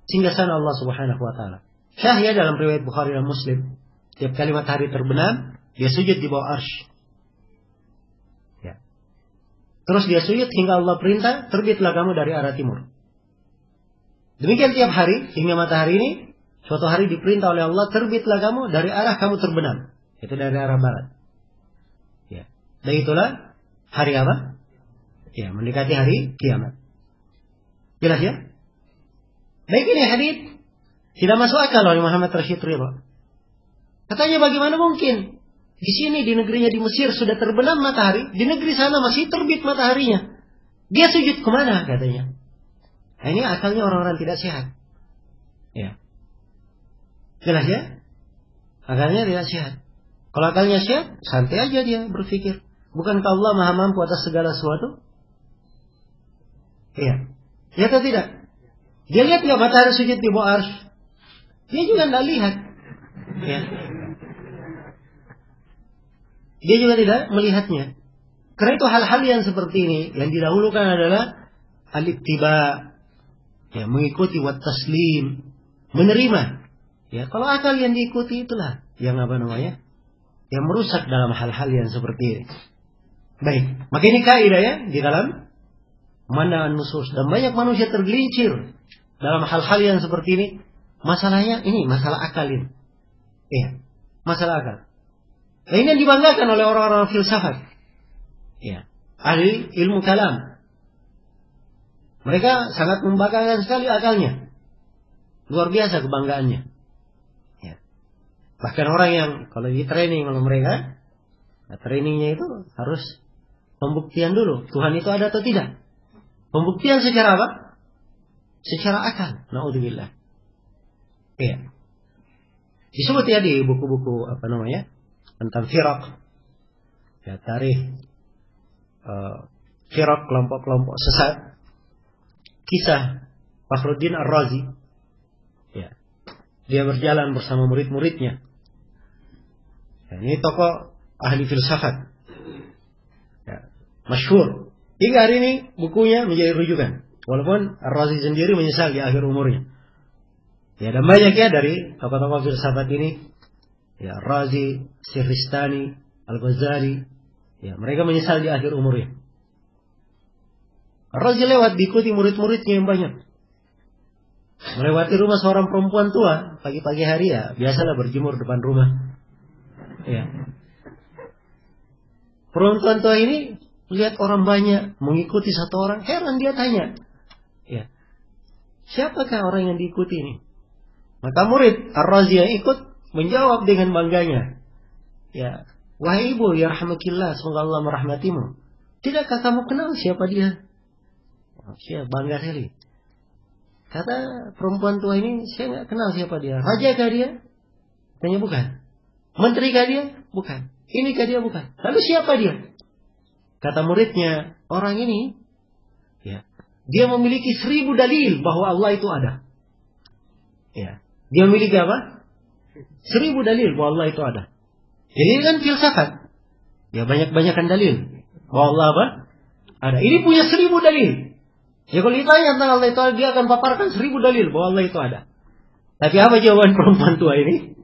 S1: singgasana Allah Subhanahu wa taala. Syahnya dalam riwayat Bukhari dan Muslim. Tiap kali matahari terbenam, dia sujud di bawah arsy. Ya. Terus dia sujud hingga Allah perintah, terbitlah kamu dari arah timur. Demikian tiap hari hingga matahari ini suatu hari diperintah oleh Allah, terbitlah kamu dari arah kamu terbenam. Itu dari arah barat. Ya. Dan itulah hari apa? Ya, mendekati hari kiamat. Jelas ya? Baik, ini hadis tidak masuk akal oleh Muhammad Rashid Ridha. Katanya bagaimana mungkin di sini di negerinya di Mesir sudah terbenam matahari, di negeri sana masih terbit mataharinya. Dia sujud kemana katanya? Nah, ini akalnya orang-orang tidak sehat. Ya. Jelas ya? Akalnya tidak sehat. Kalau akalnya sehat, santai aja dia berpikir. Bukankah Allah Maha Mampu atas segala sesuatu? Iya. Ya atau tidak? Dia lihat nggak matahari sujud di bawah arsy? Dia juga tidak lihat. Ya. Dia juga tidak melihatnya. Karena itu hal-hal yang seperti ini yang didahulukan adalah al-ittiba, ya, mengikuti wa taslim, menerima. Ya, kalau akal yang diikuti itulah yang apa namanya? Yang merusak dalam hal-hal yang seperti ini. Baik, maka ini kaidah ya di dalam pemandangan nusus, dan banyak manusia tergelincir dalam hal-hal yang seperti ini. Masalahnya ini masalah akal ini. Iya, masalah akal. Nah, ini yang dibanggakan oleh orang-orang filsafat. Iya, ahli ilmu kalam. Mereka sangat membanggakan sekali akalnya. Luar biasa kebanggaannya. Ya. Bahkan orang yang kalau di training oleh mereka, nah, trainingnya itu harus pembuktian dulu. Tuhan itu ada atau tidak? Pembuktian secara apa? Secara akal. Na'udzubillah. Iya. Disebut ya di buku-buku apa namanya? Tentang firaq. Ya, tarikh firaq, kelompok-kelompok sesat. Kisah Fakhruddin Ar-Razi. Ya. Dia berjalan bersama murid-muridnya. Ya, ini tokoh ahli filsafat. Ya, masyhur Hingga hari ini bukunya menjadi rujukan. Walaupun Ar-Razi sendiri menyesal di akhir umurnya. Ya, dan banyak ya dari tokoh-tokoh filsafat ini. Ya, Ar-Razi, Siristani, Al-Ghazali. Ya, mereka menyesal di akhir umurnya. Ar-Razi lewat diikuti murid-muridnya yang banyak. Melewati rumah seorang perempuan tua pagi-pagi hari, ya biasalah berjemur depan rumah. Ya. Perempuan tua ini lihat orang banyak mengikuti satu orang, heran dia tanya, ya, siapakah orang yang diikuti ini? Maka murid Ar-Razi yang ikut menjawab dengan bangganya, ya, wahai ibu, ya rahmatillah, semoga Allah merahmatimu. Tidakkah kamu kenal siapa dia? Saya bangga sekali. Kata perempuan tua ini, saya nggak kenal siapa dia. Raja kah dia? Tanya bukan. Menteri kah dia? Bukan. Ini kah dia? Bukan. Lalu siapa dia? Kata muridnya, orang ini, ya, dia memiliki 1000 dalil bahwa Allah itu ada. Ya, dia memiliki apa? 1000 dalil bahwa Allah itu ada. Jadi ini kan filsafat. Ya, banyak-banyakan dalil bahwa Allah apa? Ada. Ini punya 1000 dalil. Ya, kalau ditanya tentang Allah itu ada, dia akan paparkan 1000 dalil bahwa Allah itu ada. Tapi apa jawaban perempuan tua ini?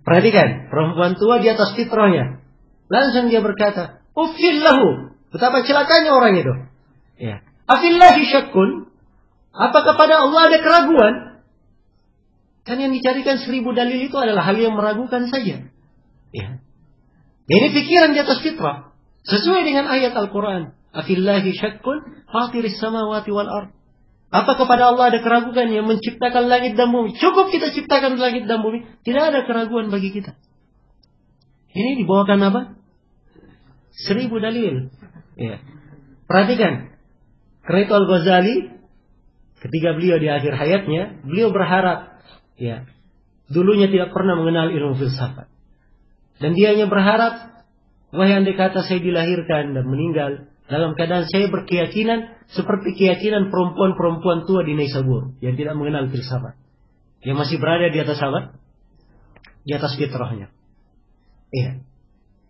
S1: Perhatikan, perempuan tua di atas fitrahnya. Langsung dia berkata, "Uffillahu." Betapa celakanya orang itu. Ya. Afillahi syakkun. Apakah pada Allah ada keraguan? Kan yang dicarikan 1000 dalil itu adalah hal yang meragukan saja. Ya. Ini pikiran di atas fitrah. Sesuai dengan ayat Al-Quran. Afillahi syakkun fatiris samawati wal ard. Apa kepada Allah ada keraguan yang menciptakan langit dan bumi? Cukup kita ciptakan langit dan bumi. Tidak ada keraguan bagi kita. Ini dibawakan apa? 1000 dalil. Ya. Perhatikan. Karena itu Al-Ghazali, ketika beliau di akhir hayatnya, beliau berharap, ya, dulunya tidak pernah mengenal ilmu filsafat. Dan dia hanya berharap, wahai andai kata saya dilahirkan dan meninggal dalam keadaan saya berkeyakinan seperti keyakinan perempuan-perempuan tua di Naisabur yang tidak mengenal filsafat, yang masih berada di atas apa? Di atas fitrahnya. Iya.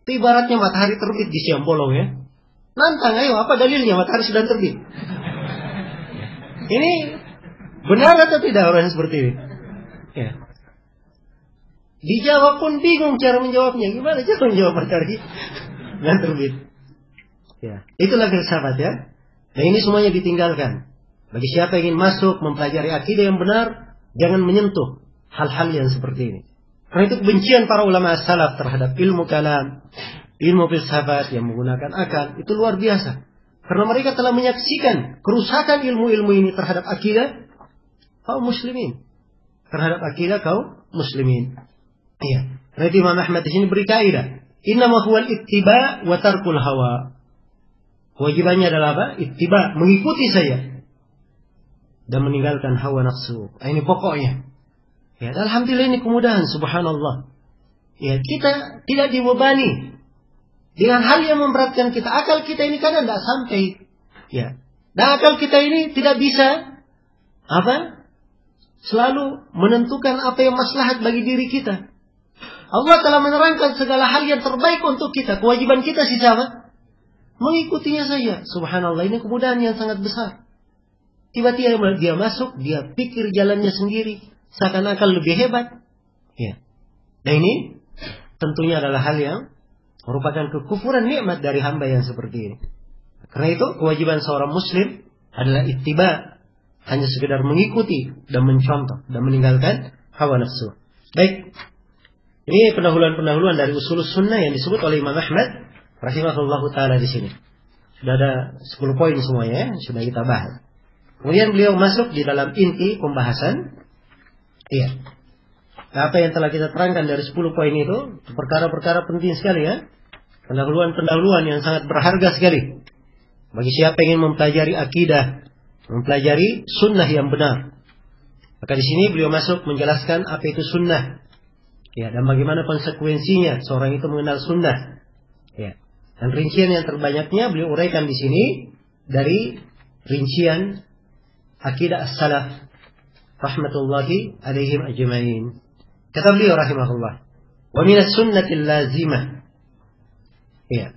S1: Itu ibaratnya matahari terbit di siang bolong, ya. Nantang, ayo, apa dalilnya matahari sedang terbit? Ini benar atau tidak orang seperti ini? Ya. Dijawab pun bingung cara menjawabnya. Gimana cara menjawab matahari dan terbit? Ya, itulah filsafat, ya. Dan ini semuanya ditinggalkan. Bagi siapa yang ingin masuk mempelajari akidah yang benar, jangan menyentuh hal-hal yang seperti ini. Karena itu kebencian para ulama salaf terhadap ilmu kalam, ilmu filsafat yang menggunakan akal, itu luar biasa. Karena mereka telah menyaksikan kerusakan ilmu-ilmu ini terhadap akidah kaum muslimin. Terhadap akidah kaum muslimin. Iya. Karena itu Imam Ahmad di sini beri kaidah. Innama huwal ittiba wa tarkul hawa. Kewajibannya adalah apa? Ittiba, mengikuti saya. Dan meninggalkan hawa nafsu. Ini pokoknya. Ya, alhamdulillah ini kemudahan, subhanallah. Ya, kita tidak dibebani dengan hal yang memberatkan kita. Akal kita ini kadang tidak sampai. Ya. Dan akal kita ini tidak bisa apa? Selalu menentukan apa yang maslahat bagi diri kita. Allah telah menerangkan segala hal yang terbaik untuk kita. Kewajiban kita sih sama? Mengikutinya saja. Subhanallah, ini kemudahan yang sangat besar. Tiba-tiba dia masuk, dia pikir jalannya sendiri, seakan-akan lebih hebat. Ya. Dan ini tentunya adalah hal yang merupakan kekufuran nikmat dari hamba yang seperti ini. Karena itu kewajiban seorang muslim adalah ittiba, hanya sekedar mengikuti dan mencontoh dan meninggalkan hawa nafsu. Baik. Ini pendahuluan-pendahuluan dari usul sunnah yang disebut oleh Imam Ahmad rahimahullahu taala di sini. Sudah ada 10 poin semuanya, ya, sudah kita bahas. Kemudian beliau masuk di dalam inti pembahasan. Iya. Apa yang telah kita terangkan dari 10 poin itu, perkara-perkara penting sekali, ya. Pendahuluan-pendahuluan yang sangat berharga sekali bagi siapa yang ingin mempelajari akidah, mempelajari sunnah yang benar. Maka di sini beliau masuk menjelaskan apa itu sunnah, ya, dan bagaimana konsekuensinya seorang itu mengenal sunnah, ya. Dan rincian yang terbanyaknya beliau uraikan di sini dari rincian akidah as-salaf rahmatullahi alaihim ajma'in. Kata beliau rahimahullah, wa minas sunnatil lazimah. Ya.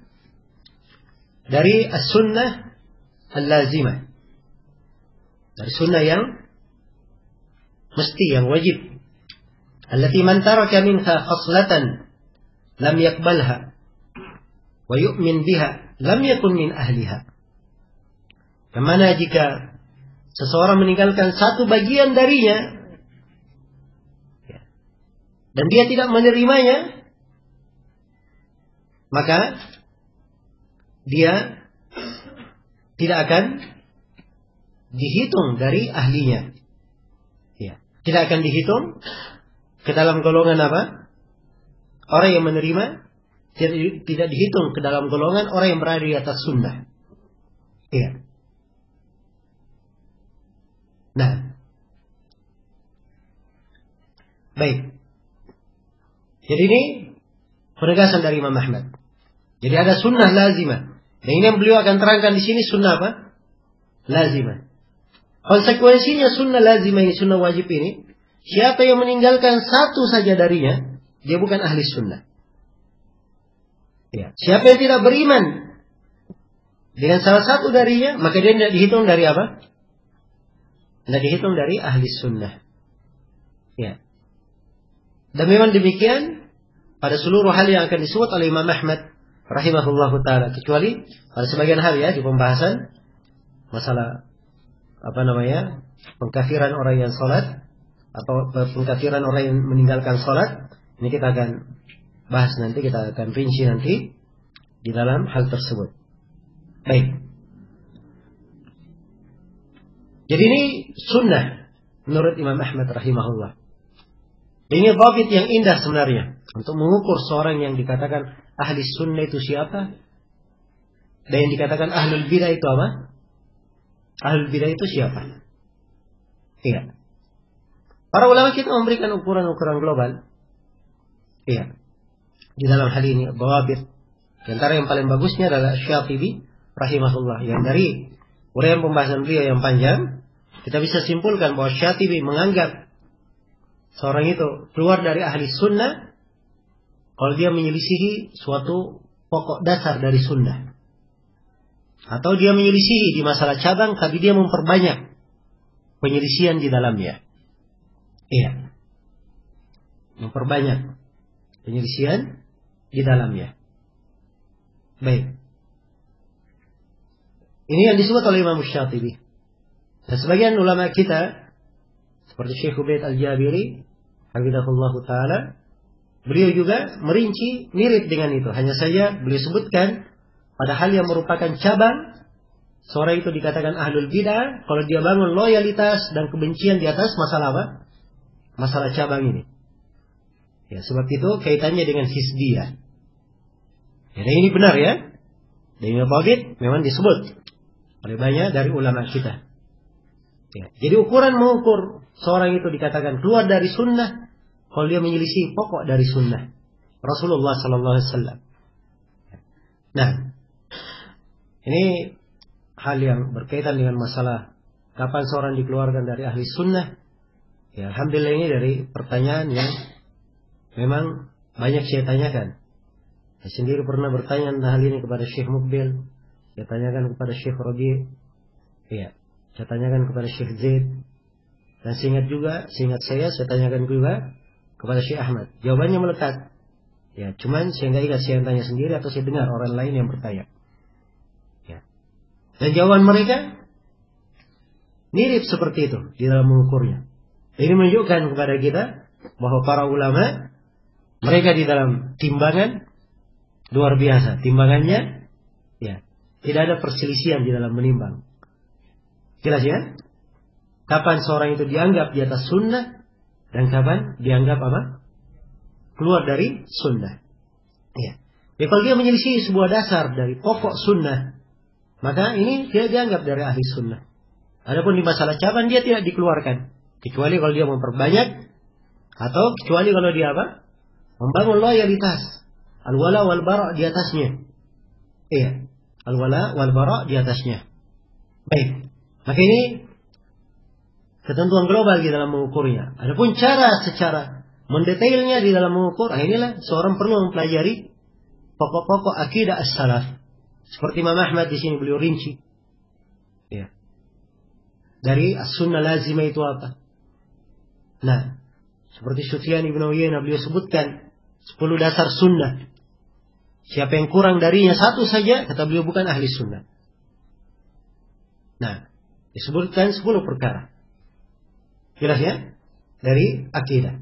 S1: Dari as-sunnah al-lazimah. Dari sunnah yang mesti, yang wajib. Allati man taraka minha khaslatan lam yakbalha wa yu'min biha lam yakun min ahliha. Yang mana jika seseorang meninggalkan satu bagian darinya dan dia tidak menerimanya, maka dia tidak akan dihitung dari ahlinya. Ya. Tidak akan dihitung ke dalam golongan apa? Orang yang menerima, tidak dihitung ke dalam golongan orang yang berada di atas sunnah. Iya. Nah, baik. Jadi ini penegasan dari Imam Ahmad. Jadi ada sunnah lazimah. Dan ini yang beliau akan terangkan di sini sunnah apa? Lazimah. Konsekuensinya sunnah lazimah ini, sunnah wajib ini, siapa yang meninggalkan satu saja darinya, dia bukan ahli sunnah. Ya. Siapa yang tidak beriman dengan salah satu darinya, maka dia tidak dihitung dari apa? Tidak dihitung dari ahli sunnah. Ya. Dan memang demikian pada seluruh hal yang akan disebut oleh Imam Ahmad rahimahullahu ta'ala, kecuali pada sebagian hal ya, di pembahasan masalah pengkafiran orang yang sholat atau pengkafiran orang yang meninggalkan sholat. Ini kita akan bahas nanti, kita akan rinci nanti di dalam hal tersebut. Baik. Jadi ini sunnah menurut Imam Ahmad rahimahullah. Ini dhabit yang indah sebenarnya untuk mengukur seorang yang dikatakan ahli sunnah itu siapa, dan yang dikatakan ahlul bidah itu apa? Ahlul bidah itu siapa? Iya. Para ulama kita memberikan ukuran-ukuran global. Iya. Di dalam hal ini dhabit. Di antara yang paling bagusnya adalah Syatibi rahimahullah, yang dari uraian pembahasan beliau yang panjang kita bisa simpulkan bahwa Syatibi menganggap seorang itu keluar dari ahli sunnah kalau dia menyelisihi suatu pokok dasar dari sunnah, atau dia menyelisihi di masalah cabang tapi dia memperbanyak penyelisihan di dalamnya. Iya. Memperbanyak penyelisihan di dalamnya. Baik. Ini yang disebut oleh Imam Syatibi. Dan sebagian ulama kita seperti Syekh Ubaid Al-Jabiri hafizahullah ta'ala, beliau juga merinci mirip dengan itu. Hanya saja beliau sebutkan pada hal yang merupakan cabang, seorang itu dikatakan ahlul bidah kalau dia bangun loyalitas dan kebencian di atas masalah apa? Masalah cabang ini. Ya, sebab itu kaitannya dengan hizbiyah. Ya, ini benar ya. Dan ini dhabit memang disebut oleh banyak dari ulama kita. Ya, jadi ukuran mengukur seorang itu dikatakan keluar dari sunnah kalau dia menyelisih pokok dari sunnah Rasulullah Sallallahu Alaihi Wasallam. Nah, ini hal yang berkaitan dengan masalah kapan seorang dikeluarkan dari ahli sunnah. Ya, alhamdulillah ini dari pertanyaan yang memang banyak saya tanyakan. Saya sendiri pernah bertanya tentang hal ini kepada Syekh Mukbil, saya tanyakan kepada Syekh Rabi, ya, saya tanyakan kepada Syekh Zaid, dan seingat saya tanyakan juga kepada Syekh Ahmad. Jawabannya melekat. Ya, cuman saya nggak ingat saya yang tanya sendiri atau saya dengar orang lain yang bertanya. Ya. Dan jawaban mereka mirip seperti itu di dalam mengukurnya. Ini menunjukkan kepada kita bahwa para ulama mereka di dalam timbangan luar biasa. Timbangannya ya, tidak ada perselisihan di dalam menimbang. Jelas ya? Kapan seorang itu dianggap di atas sunnah dan kapan dianggap apa? Keluar dari sunnah. Ya. Jadi kalau dia menyelisih sebuah dasar dari pokok sunnah, maka ini dia dianggap dari ahli sunnah. Adapun di masalah cabang dia tidak dikeluarkan, kecuali kalau dia memperbanyak, atau kecuali kalau dia apa? Membangun loyalitas, al-wala wal bara di atasnya. Iya, al-wala wal bara di atasnya. Baik. Maka ini ketentuan global di dalam mengukurnya. Adapun cara secara mendetailnya di dalam mengukur, inilah seorang perlu mempelajari pokok-pokok akidah as-salaf. Seperti Imam Ahmad di sini beliau rinci. Ya. Dari as-sunnah lazimah itu apa? Nah, seperti Sufyan ibn Uyainah beliau sebutkan 10 dasar sunnah. Siapa yang kurang darinya satu saja, kata beliau bukan ahli sunnah. Nah, disebutkan 10 perkara. Jelas ya? Dari akidah.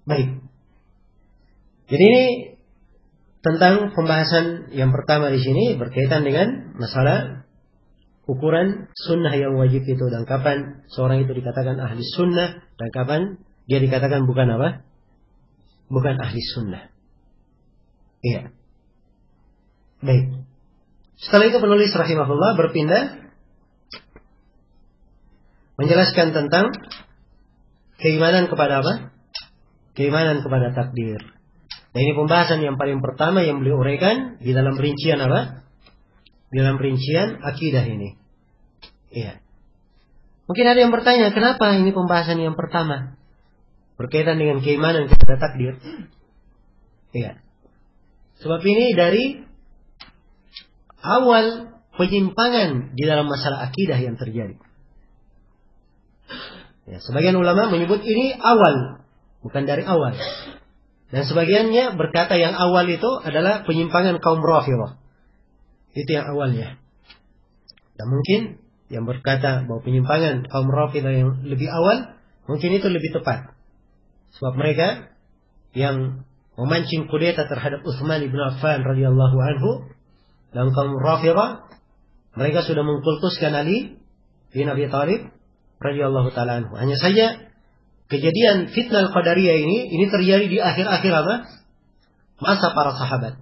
S1: Baik. Jadi ini tentang pembahasan yang pertama di sini berkaitan dengan masalah ukuran sunnah yang wajib itu dan kapan seorang itu dikatakan ahli sunnah dan kapan dia dikatakan bukan apa? Bukan ahli sunnah. Iya. Baik. Setelah itu penulis rahimahullah berpindah menjelaskan tentang keimanan kepada apa? Keimanan kepada takdir. Nah, ini pembahasan yang paling pertama yang beliau uraikan di dalam rincian apa? Di dalam rincian akidah ini. Iya. Mungkin ada yang bertanya, kenapa ini pembahasan yang pertama? Berkaitan dengan keimanan kepada takdir. Iya. Sebab ini dari awal penyimpangan di dalam masalah akidah yang terjadi. Ya, sebagian ulama menyebut ini awal, bukan dari awal. Dan sebagiannya berkata yang awal itu adalah penyimpangan kaum Rafidhah. Itu yang awalnya. Dan mungkin yang berkata bahwa penyimpangan kaum Rafidhah yang lebih awal, mungkin itu lebih tepat. Sebab mereka yang memancing kudeta terhadap Utsman bin Affan radhiyallahu anhu dan kaum Rafidhah, mereka sudah mengkultuskan Ali bin Abi Thalib radhiyallahu taala anhu. Hanya saja kejadian fitnah Qadariyah ini terjadi di akhir-akhir apa? Masa para sahabat.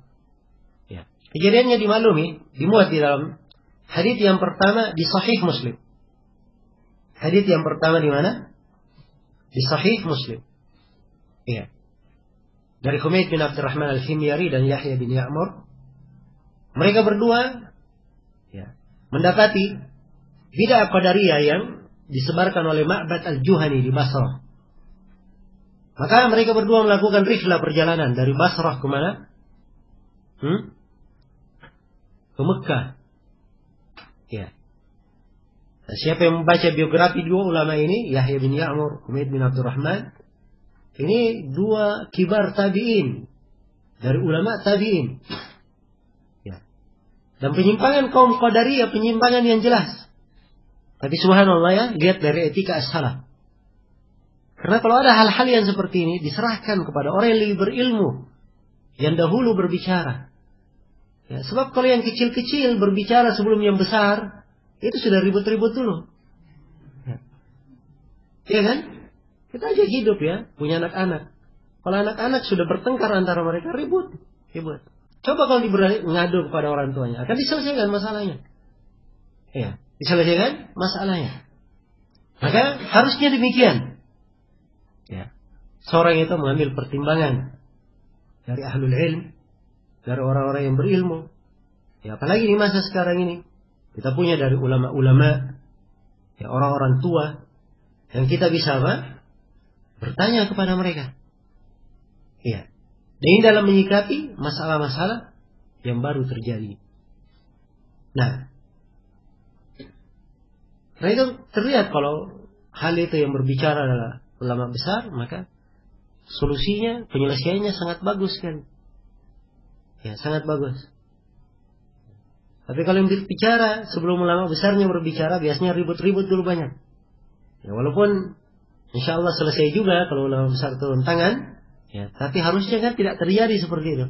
S1: Ya. Kejadiannya dimaklumi, dimuat di dalam hadits yang pertama di Sahih Muslim. Hadits yang pertama di mana? Di Sahih Muslim. Iya. Dari Humaid bin Abdurrahman al-Himyari dan Yahya bin Ya'mur. Mereka berdua ya, mendapati bid'ah Qadariyah yang disebarkan oleh Ma'bad al-Juhani di Basrah. Maka mereka berdua melakukan rihlah perjalanan dari Basrah ke mana? Ke Mekah. Ya. Nah, siapa yang membaca biografi dua ulama ini, Yahya bin Ya'mur, Humaid bin Abdurrahman, ini dua kibar tabi'in dari ulama tabi'in. Ya. Dan penyimpangan kaum Qadariyah penyimpangan yang jelas. Tapi subhanallah ya, lihat dari etika as-salaf. Karena kalau ada hal-hal yang seperti ini diserahkan kepada orang yang lebih berilmu, yang dahulu berbicara. Ya, sebab kalau yang kecil-kecil berbicara sebelum yang besar, itu sudah ribut-ribut dulu. Ya kan? Kita aja hidup ya, punya anak-anak. Kalau anak-anak sudah bertengkar antara mereka, ribut. Coba kalau ngadu kepada orang tuanya, akan diselesaikan masalahnya. Ya, diselesaikan masalahnya. Maka harusnya demikian. Ya. Seorang itu mengambil pertimbangan dari ahlul ilm, dari orang-orang yang berilmu. Ya, apalagi di masa sekarang ini, kita punya dari ulama-ulama, ya, orang-orang tua, yang kita bisa apa? Bertanya kepada mereka. Ya. Dan ini dalam menyikapi masalah-masalah yang baru terjadi. Nah, itu terlihat kalau hal itu yang berbicara adalah ulama besar, maka solusinya, penyelesaiannya sangat bagus kan. Ya, sangat bagus. Tapi kalau yang berbicara sebelum ulama besarnya berbicara, biasanya ribut-ribut dulu banyak. Ya, walaupun insya Allah selesai juga kalau ulama besar turun tangan, ya, tapi harusnya kan tidak terjadi seperti itu.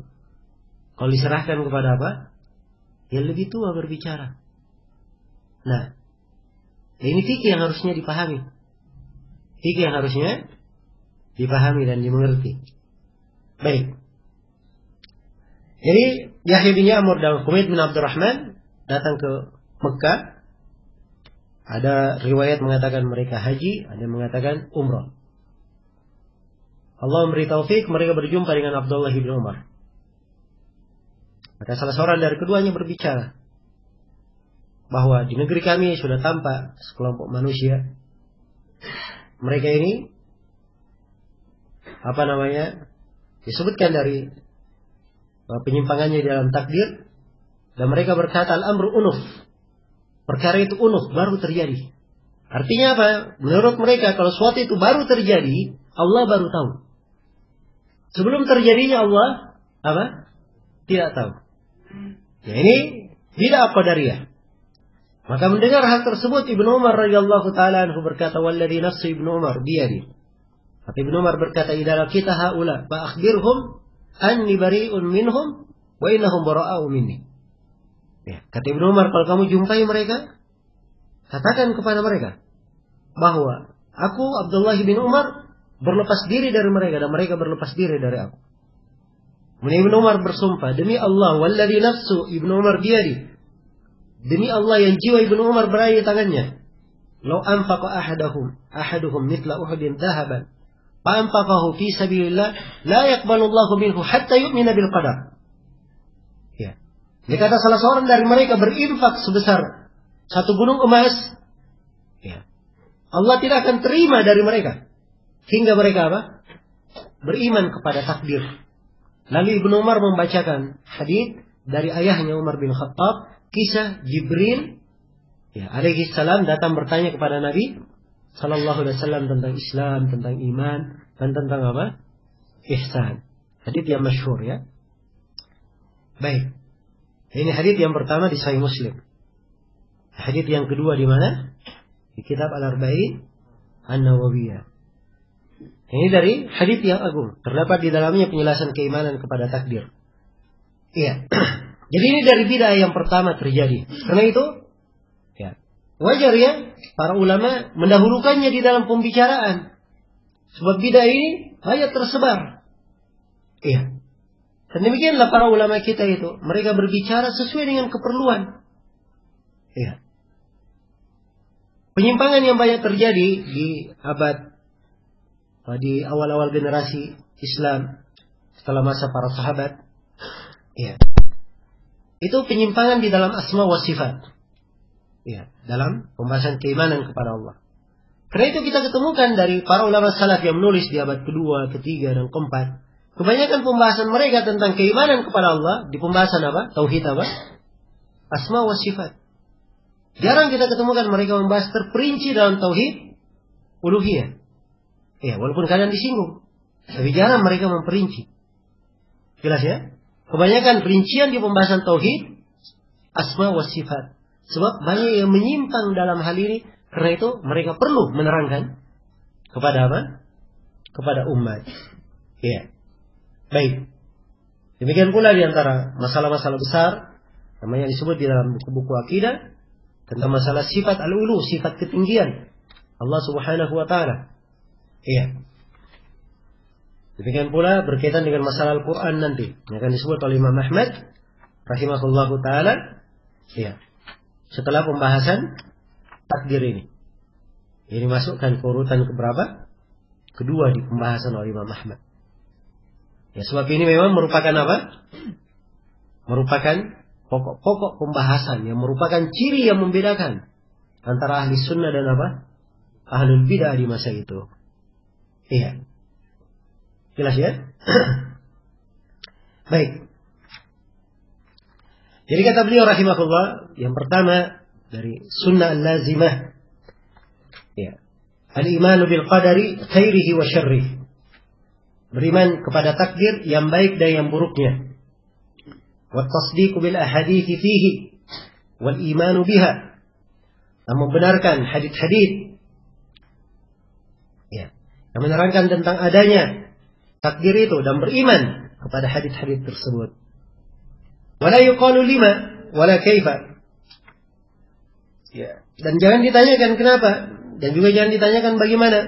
S1: Kalau diserahkan kepada apa? Yang lebih tua berbicara. Nah, ini fikih yang harusnya dipahami. Fikih yang harusnya dipahami dan dimengerti. Baik. Jadi Yahya bin Ya'mur dan Humaid bin Abdurrahman datang ke Mekah. Ada riwayat mengatakan mereka haji, ada yang mengatakan umrah. Allah memberi taufik, mereka berjumpa dengan Abdullah bin Umar. Maka salah seorang dari keduanya berbicara bahwa di negeri kami sudah tampak sekelompok manusia. Mereka ini disebutkan dari penyimpangannya di dalam takdir, dan mereka berkata al-amru unuf. perkara itu unuh, baru terjadi. Artinya apa? Menurut mereka kalau sesuatu itu baru terjadi, Allah baru tahu. Sebelum terjadinya Allah apa? Tidak tahu. Ya, ini bid'ah qadariyah. Maka mendengar hal tersebut Ibnu Umar radhiyallahu taala anhu berkata, "Walladzi nafsu Ibnu Umar biyadi." Tapi Ibnu Umar berkata, "Idza laqita haula fa akhbirhum anni bari'un minhum wa innahum bara'u minni." Ya, kata Ibnu Umar, kalau kamu jumpai mereka, katakan kepada mereka bahwa aku Abdullah bin Umar berlepas diri dari mereka dan mereka berlepas diri dari aku. Kemudian Ibnu Umar bersumpah, demi Allah, walladzi nafsu Ibnu Umar biyadi, demi Allah yang jiwa Ibnu Umar berada di tangannya, law anfaqa ahaduhum mithla Uhudin dhahaban fa anfaqahu fi sabilillah la yaqbalu Allahu minhu hatta yu'mina bil qadar. Ya. Dia kata salah seorang dari mereka berinfak sebesar satu gunung emas, ya, Allah tidak akan terima dari mereka hingga mereka apa? Beriman kepada takdir. Lalu Ibnu Umar membacakan hadis dari ayahnya Umar bin Khattab, kisah Jibril, ya, alaihi salam datang bertanya kepada Nabi sallallahu alaihi wasallam tentang Islam, tentang iman, dan tentang apa? Ihsan. Hadis yang masyhur, ya. Baik. Ini hadis yang pertama di Sahih Muslim. Hadis yang kedua di mana? Di kitab Al-Arba'in An-Nawawiyah. Ini dari hadis yang agung. Terdapat di dalamnya penjelasan keimanan kepada takdir. Iya. Jadi ini dari bid'ah yang pertama terjadi. Karena itu, ya, wajar ya para ulama mendahulukannya di dalam pembicaraan. Sebab bid'ah ini banyak tersebar. Iya. Dan demikianlah para ulama kita itu. Mereka berbicara sesuai dengan keperluan. Iya. Penyimpangan yang banyak terjadi di awal-awal generasi Islam setelah masa para sahabat. Iya. Itu penyimpangan di dalam asma wa sifat. Ya, dalam pembahasan keimanan kepada Allah. Karena itu kita ketemukan dari para ulama salaf yang menulis di abad kedua, ketiga, dan keempat. Kebanyakan pembahasan mereka tentang keimanan kepada Allah di pembahasan apa? Tauhid apa? Asma wa sifat. Jarang kita ketemukan mereka membahas terperinci dalam tauhid uluhiyah. Ya, walaupun kadang disinggung, tapi jarang mereka memperinci. Jelas ya? Kebanyakan perincian di pembahasan tauhid asma wa sifat. Sebab banyak yang menyimpang dalam hal ini. Karena itu mereka perlu menerangkan kepada apa? Kepada umat. Ya. Baik. Demikian pula di antara masalah-masalah besar namanya disebut di dalam buku-buku akidah tentang masalah sifat al-ulu, sifat ketinggian Allah Subhanahu wa taala. Iya. Demikian pula berkaitan dengan masalah Al-Quran nanti yang akan disebut oleh Imam Ahmad rahimahullahu taala. Iya. Setelah pembahasan takdir ini. Ini masukkan ke urutan keberapa? Kedua di pembahasan oleh Imam Ahmad. Ya, sebab ini memang merupakan apa? Merupakan pokok-pokok pembahasan yang merupakan ciri yang membedakan antara ahli sunnah dan apa? Ahlul bid'ah di masa itu. Iya. Jelas ya? Baik. Jadi kata beliau rahimahullah, yang pertama dari sunnah al-lazimah, ya, al-imanu bil qadari khairihi wa syarrihi. Beriman kepada takdir yang baik dan yang buruknya. Wa tasdiqu bil ahadithi fihi wal imanu biha. Dan membenarkan hadits-hadits, ya, yang menerangkan tentang adanya takdir itu dan beriman kepada hadits-hadits tersebut. Wala yuqalu lima wala kaifa. Ya, dan jangan ditanyakan kenapa dan juga jangan ditanyakan bagaimana.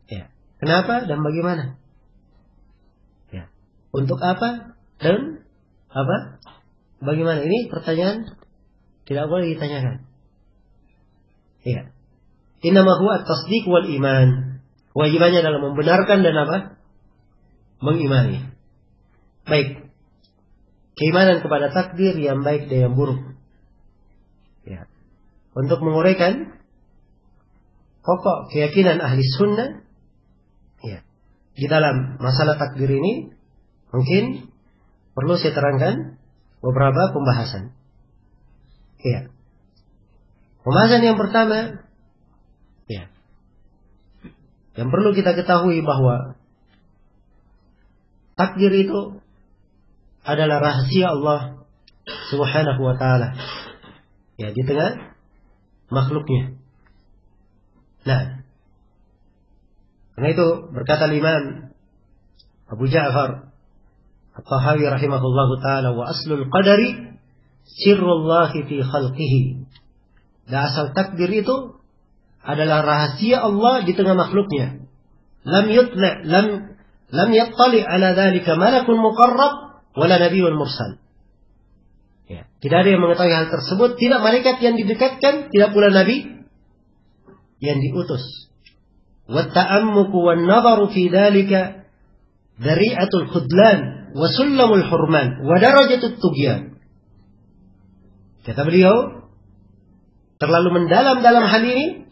S1: Ya, kenapa dan bagaimana? Ya, untuk apa dan apa? Bagaimana? Ini pertanyaan tidak boleh ditanyakan. Ya. Innama huwa at-tasdiq wal iman. Wajibannya adalah membenarkan dan apa? Mengimani. Baik. Keimanan kepada takdir yang baik dan yang buruk. Ya. Untuk menguraikan pokok keyakinan ahli sunnah, ya, di dalam masalah takdir ini mungkin perlu saya terangkan beberapa pembahasan. Iya. Pembahasan yang pertama, ya, yang perlu kita ketahui bahwa takdir itu adalah rahasia Allah Subhanahu wa ta'ala, ya, di tengah makhluknya. Nah, karena itu berkata Imam Abu Ja'far At-Tahawi rahimahullahu ta'ala, wa aslul qadari sirrullahi fi khalqihi. Dan asal takdir itu adalah rahasia Allah di tengah makhluknya. Lam yattali ala dhalika malakun muqarrab wala nabiyyun mursal. Ya, tidak ada yang mengetahui hal tersebut, tidak malaikat yang didekatkan, tidak pula nabi yang diutus. Wa ta'ammuku wan nazaru fi dhalika dari'atul khudlan wa sullamul hurman wa darajatut tughyan. Kata beliau, terlalu mendalam dalam hal ini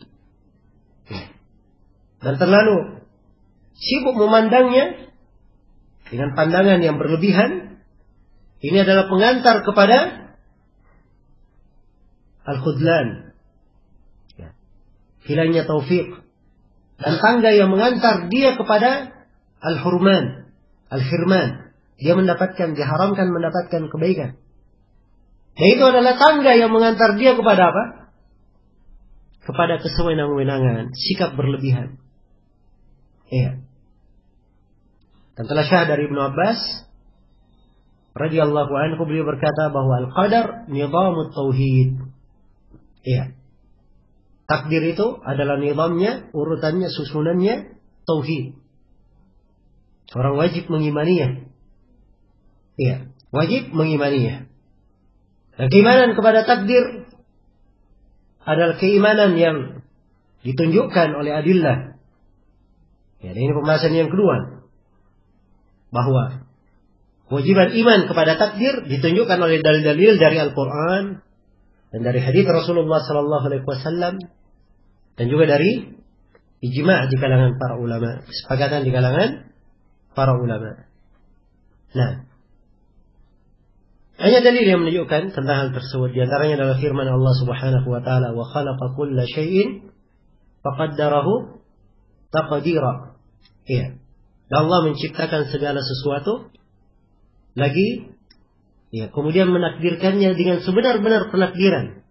S1: dan terlalu sibuk memandangnya dengan pandangan yang berlebihan, ini adalah pengantar kepada al-khudlan, ya, hilangnya taufik, dan tangga yang mengantar dia kepada al-hurman, al-hirman, dia diharamkan mendapatkan kebaikan. Dan itu adalah tangga yang mengantar dia kepada apa? Kepada kesewenang-wenangan, sikap berlebihan. Iya. Dan telah syah dari Ibnu Abbas radhiyallahu anhu, beliau berkata bahwa al-qadar nizamut tauhid. Iya. Takdir itu adalah nizamnya, urutannya, susunannya tauhid. Orang wajib mengimaninya. Iya, wajib mengimaninya. Dan keimanan kepada takdir adalah keimanan yang ditunjukkan oleh adillah. Ya, ini pembahasan yang kedua, bahwa kewajiban iman kepada takdir ditunjukkan oleh dalil-dalil dari Al-Quran dan dari hadits Rasulullah Sallallahu Alaihi Wasallam, dan juga dari ijma' di kalangan para ulama, kesepakatan di kalangan para ulama. Nah, hanya dalil yang menunjukkan tentang hal tersebut. Di antaranya adalah firman Allah Subhanahu wa taala, "Wa khalaqa kulla syai'in faqaddarahu taqdira." Iya. Dan Allah menciptakan segala sesuatu, lagi ya, kemudian menakdirkannya dengan sebenar-benar penakdiran.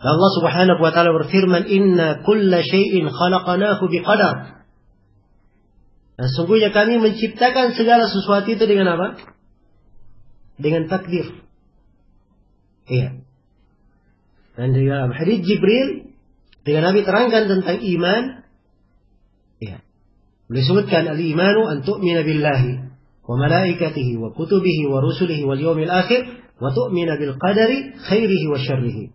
S1: Dan Allah Subhanahu wa taala berfirman, "Inna kulla syai'in khalaqnahu biqadar." Dan sungguhnya kami menciptakan segala sesuatu itu dengan apa? Dengan takdir. Iya. Dan di dalam hadits Jibril, dengan Nabi terangkan tentang iman, iya, beliau sebutkan al-imanu an tu'mina billahi wa malaikatihi wa kutubihi wa rusulihi wal yawmil akhir wa tu'mina bil qadari khairihi wa syarrihi.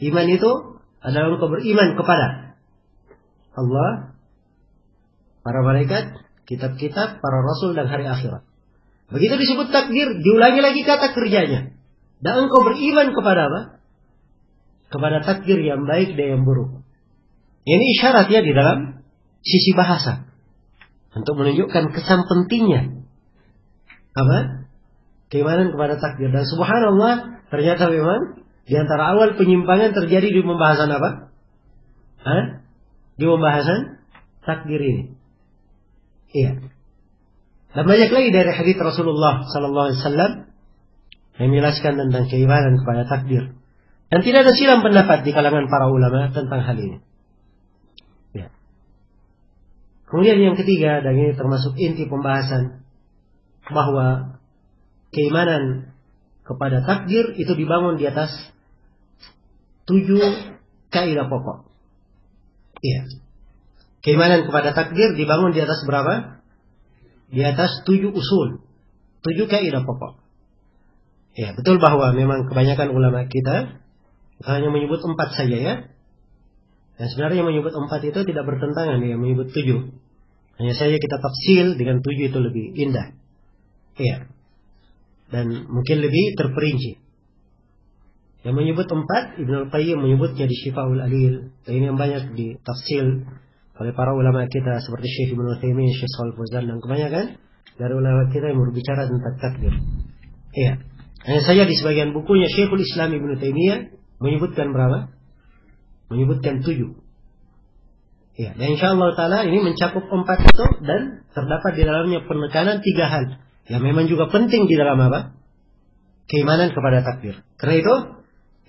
S1: Iman itu adalah engkau beriman kepada Allah, para malaikat, kitab-kitab, para rasul, dan hari akhirat. Begitu disebut takdir, diulangi lagi kata kerjanya. Dan engkau beriman kepada apa? Kepada takdir yang baik dan yang buruk. Ini isyarat ya di dalam sisi bahasa, untuk menunjukkan kesan pentingnya apa? Keimanan kepada takdir. Dan subhanallah, ternyata memang di antara awal penyimpangan terjadi di pembahasan apa? Di pembahasan takdir ini. Iya. Dan banyak lagi dari hadits Rasulullah Sallallahu Alaihi Wasallam yang menjelaskan tentang keimanan kepada takdir. Dan tidak ada silang pendapat di kalangan para ulama tentang hal ini. Ya. Kemudian yang ketiga, dan ini termasuk inti pembahasan, bahwa keimanan kepada takdir itu dibangun di atas 7 kaidah pokok. Iya. Keimanan kepada takdir dibangun di atas berapa? Di atas 7 usul, 7 kaidah pokok. Ya, betul bahwa memang kebanyakan ulama kita hanya menyebut 4 saja ya. Dan sebenarnya menyebut 4 itu tidak bertentangan dengan menyebut 7. Hanya saja kita tafsil dengan 7 itu lebih indah. Iya. Dan mungkin lebih terperinci. Yang menyebut 4, Ibnu Al-Qayyim menyebutnya di Syifaul Alil. Dan ini yang banyak ditafsil oleh para ulama kita seperti Syekh Ibnu Utsaimin, Syekh Shalih Al Fauzan, dan kebanyakan dari ulama kita yang berbicara tentang takdir. Iya. Hanya saja di sebagian bukunya Syekhul Islam Ibnu Taimiyah menyebutkan berapa? Menyebutkan 7. Ya, dan insyaallah taala ini mencakup 4 itu dan terdapat di dalamnya penekanan 3 hal yang memang juga penting di dalam apa? Keimanan kepada takdir. Karena itu,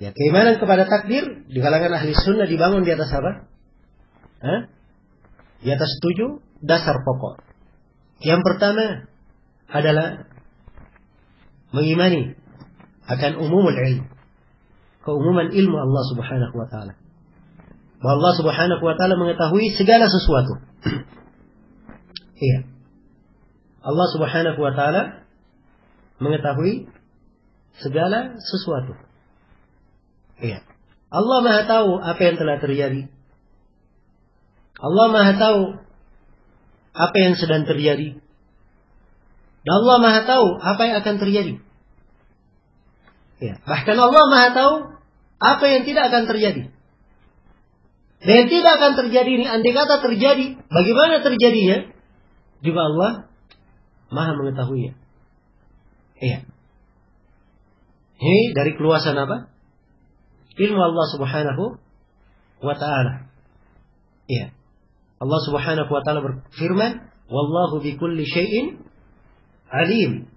S1: ya keimanan kepada takdir di kalangan ahli sunnah dibangun di atas apa? Di atas 7 dasar pokok. Yang pertama adalah mengimani akan umumul ilmu, keumuman ilmu Allah Subhanahu wa taala. Bahwa Allah Subhanahu wa taala mengetahui segala sesuatu. Iya. Allah Subhanahu wa taala mengetahui segala sesuatu. Iya. Allah Maha tahu apa yang telah terjadi. Allah Maha tahu apa yang sedang terjadi. Dan Allah Maha tahu apa yang akan terjadi. Ya, bahkan Allah Maha tahu apa yang tidak akan terjadi. Dan yang tidak akan terjadi ini, andai kata terjadi, bagaimana terjadinya? Juga Allah Maha mengetahuinya. Iya. Ini dari keluasan apa? Ilmu Allah Subhanahu wa ta'ala. Iya. Allah Subhanahu wa ta'ala berfirman, wallahu bikulli syai'in alim.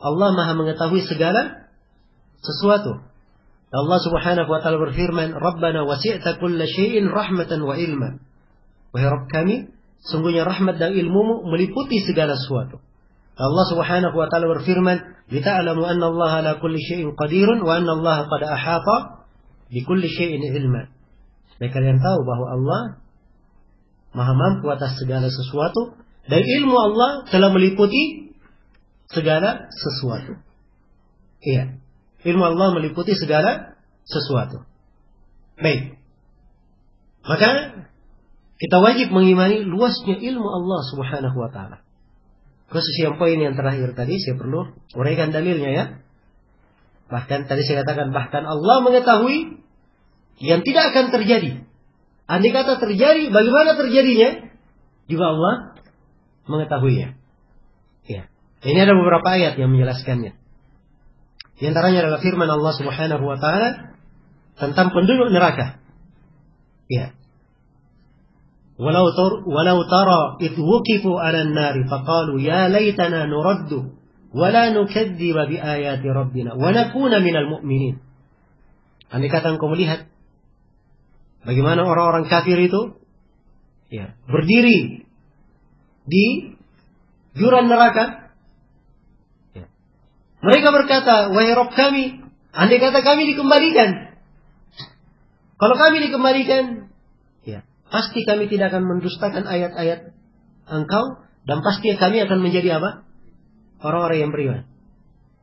S1: Allah Maha mengetahui segala sesuatu. Allah Subhanahu wa ta'ala berfirman, Rabbana wasi'ta kulla syai'in rahmatan wa ilma. Wahai Rabb kami, sungguhnya rahmat dan ilmumu meliputi segala sesuatu. Allah Subhanahu wa ta'ala berfirman, lita'alamu anna Allah ala kulli syai'in qadirun wa anna Allah qad ahata bi kulli syai'in ilma. Dan kalian tahu bahwa Allah Maha mampu atas segala sesuatu dan ilmu Allah telah meliputi segala sesuatu. Iya. Ilmu Allah meliputi segala sesuatu. Baik. Maka kita wajib mengimani luasnya ilmu Allah Subhanahu wa ta'ala. Khusus yang poin yang terakhir tadi saya perlu uraikan dalilnya ya. Bahkan tadi saya katakan bahkan Allah mengetahui yang tidak akan terjadi. Andai kata terjadi, bagaimana terjadinya? Juga Allah mengetahuinya. Ya. Ini ada beberapa ayat yang menjelaskannya. Di antaranya adalah firman Allah Subhanahu wa taala tentang penduduk neraka. Ya. Walau tara idh wuqifu 'alan nari faqalu ya laitana nuraddu wa la nukadziba bi ayati rabbina wa nakuna minal mu'minin. Andai kata engkau melihat bagaimana orang-orang kafir itu ya, berdiri di jurang neraka. Mereka berkata, wahai Rabb kami, andai kata kami dikembalikan. Kalau kami dikembalikan, ya, pasti kami tidak akan mendustakan ayat-ayat engkau, dan pasti kami akan menjadi apa? Orang-orang yang beriman.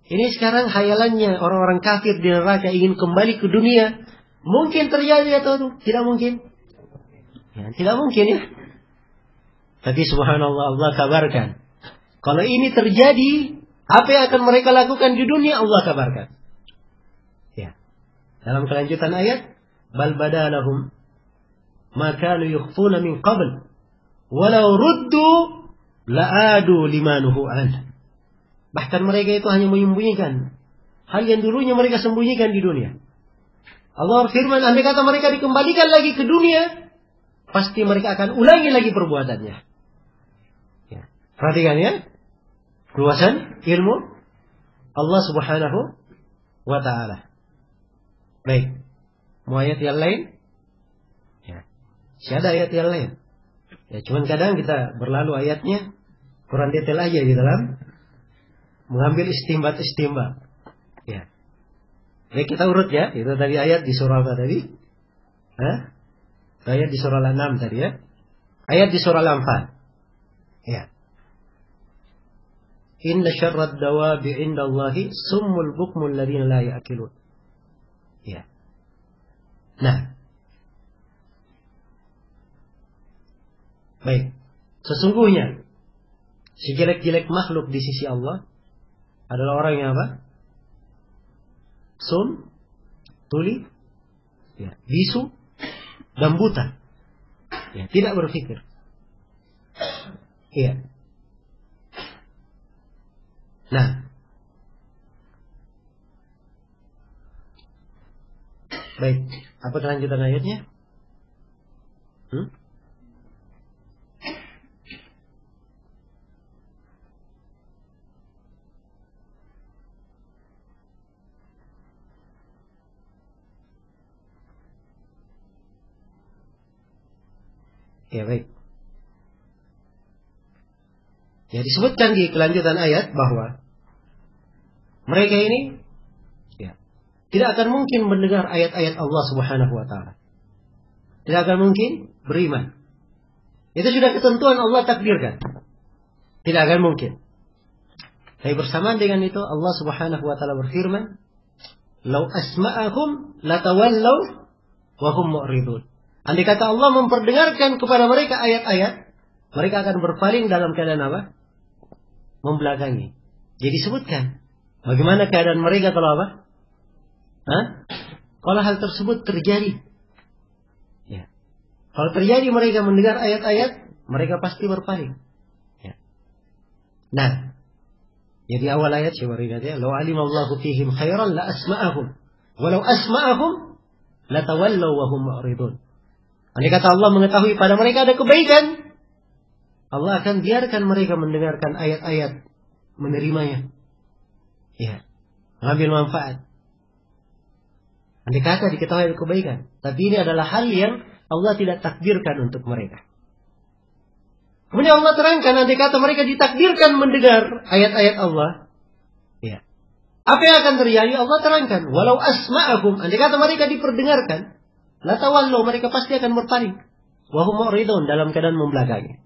S1: Ini sekarang khayalannya orang-orang kafir di neraka ingin kembali ke dunia. Mungkin terjadi atau tidak mungkin? Ya, tidak mungkin ya. Tapi subhanallah Allah kabarkan. Kalau ini terjadi, apa yang akan mereka lakukan di dunia Allah kabarkan. Ya. Dalam kelanjutan ayat, bal badalahum ma kanu yukhfuna min qabl walau ruddu la'adu limanuhu an. Bahkan mereka itu hanya menyembunyikan hal yang dulunya mereka sembunyikan di dunia. Allah berfirman, andai kata mereka dikembalikan lagi ke dunia, pasti mereka akan ulangi lagi perbuatannya. Ya. Perhatikan ya. Luasan ilmu Allah Subhanahu wa ta'ala. Baik. Mau ayat yang lain? Ya. Ada ayat yang lain. Ya, cuman kadang kita berlalu ayatnya kurang detail aja di dalam mengambil istimbat. Ya. Baik, kita urut ya. Itu tadi ayat di surah apa tadi? Ayat di surah Al-An'am tadi ya. Ayat di surah Al-Anfal. Ya. Inna syarrad dawabi indallahi summul bukmul ladina la ya'qilun. Ya. Nah. Baik. Sesungguhnya sejelek-jelek makhluk di sisi Allah adalah orang yang apa? Sum, tuli, ya, bisu, dan buta. Ya, tidak berpikir. Iya. Nah, Baik, apa kelanjutan ayatnya? Ya baik. Ya disebutkan di kelanjutan ayat bahwa mereka ini tidak akan mungkin mendengar ayat-ayat Allah Subhanahu wa taala. Tidak akan mungkin beriman. Itu sudah ketentuan Allah takdirkan. Tidak akan mungkin. Tapi bersamaan dengan itu Allah Subhanahu wa taala berfirman, "Lau asma'ahum latawallaw wa hum mu'ridun." Andai kata Allah memperdengarkan kepada mereka ayat-ayat, mereka akan berpaling dalam keadaan apa? Membelakangi. Jadi sebutkan bagaimana keadaan mereka kalau apa? Kalau hal tersebut terjadi, ya. Kalau terjadi mereka mendengar ayat-ayat, mereka pasti berpaling. Ya. Nah, jadi awal ayat coba ingat ya, "Lau alimallahu fihim khairan la asma'ahum, walau asma'ahum la tawallaw wa hum mu'ridun." Andai kata Allah mengetahui pada mereka ada kebaikan, Allah akan biarkan mereka mendengarkan ayat-ayat, menerimanya. Ya, mengambil manfaat. Andai kata diketahui ada kebaikan. Tapi ini adalah hal yang Allah tidak takdirkan untuk mereka. Kemudian Allah terangkan, andai kata mereka ditakdirkan mendengar ayat-ayat Allah. Ya. Apa yang akan terjadi? Allah terangkan. Walau asma'akum. Andai kata mereka diperdengarkan. La tawallu. Mereka pasti akan berpaling. Wahum mu'ridun. Dalam keadaan membelakangi.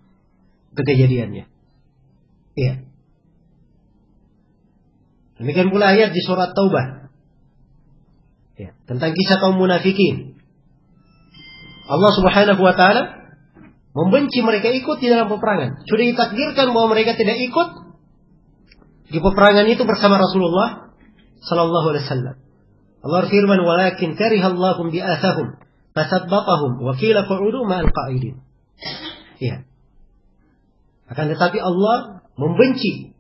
S1: Itu kejadiannya. Iya. Demikian pula ayat di surat Taubah. Ya, tentang kisah kaum munafikin. Allah Subhanahu wa taala membenci mereka ikut di dalam peperangan. Sudah ditakdirkan bahwa mereka tidak ikut di peperangan itu bersama Rasulullah sallallahu alaihi wasallam. Allah firman, "Walakin karihallahu bi'athahum fasabbatahum wa qila qu'udu ma'al qa'idin." Ya. Akan tetapi Allah membenci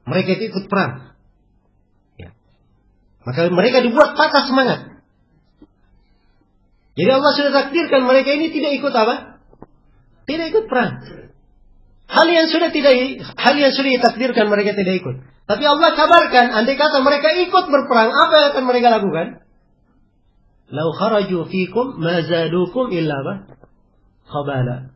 S1: mereka itu ikut perang. Maka mereka dibuat patah semangat. Jadi Allah sudah takdirkan mereka ini tidak ikut apa? Tidak ikut perang. Hal yang sudah ditakdirkan mereka tidak ikut. Tapi Allah kabarkan, andai kata mereka ikut berperang, apa yang akan mereka lakukan? Lau kharaju fikum ma zadukum illa khabala.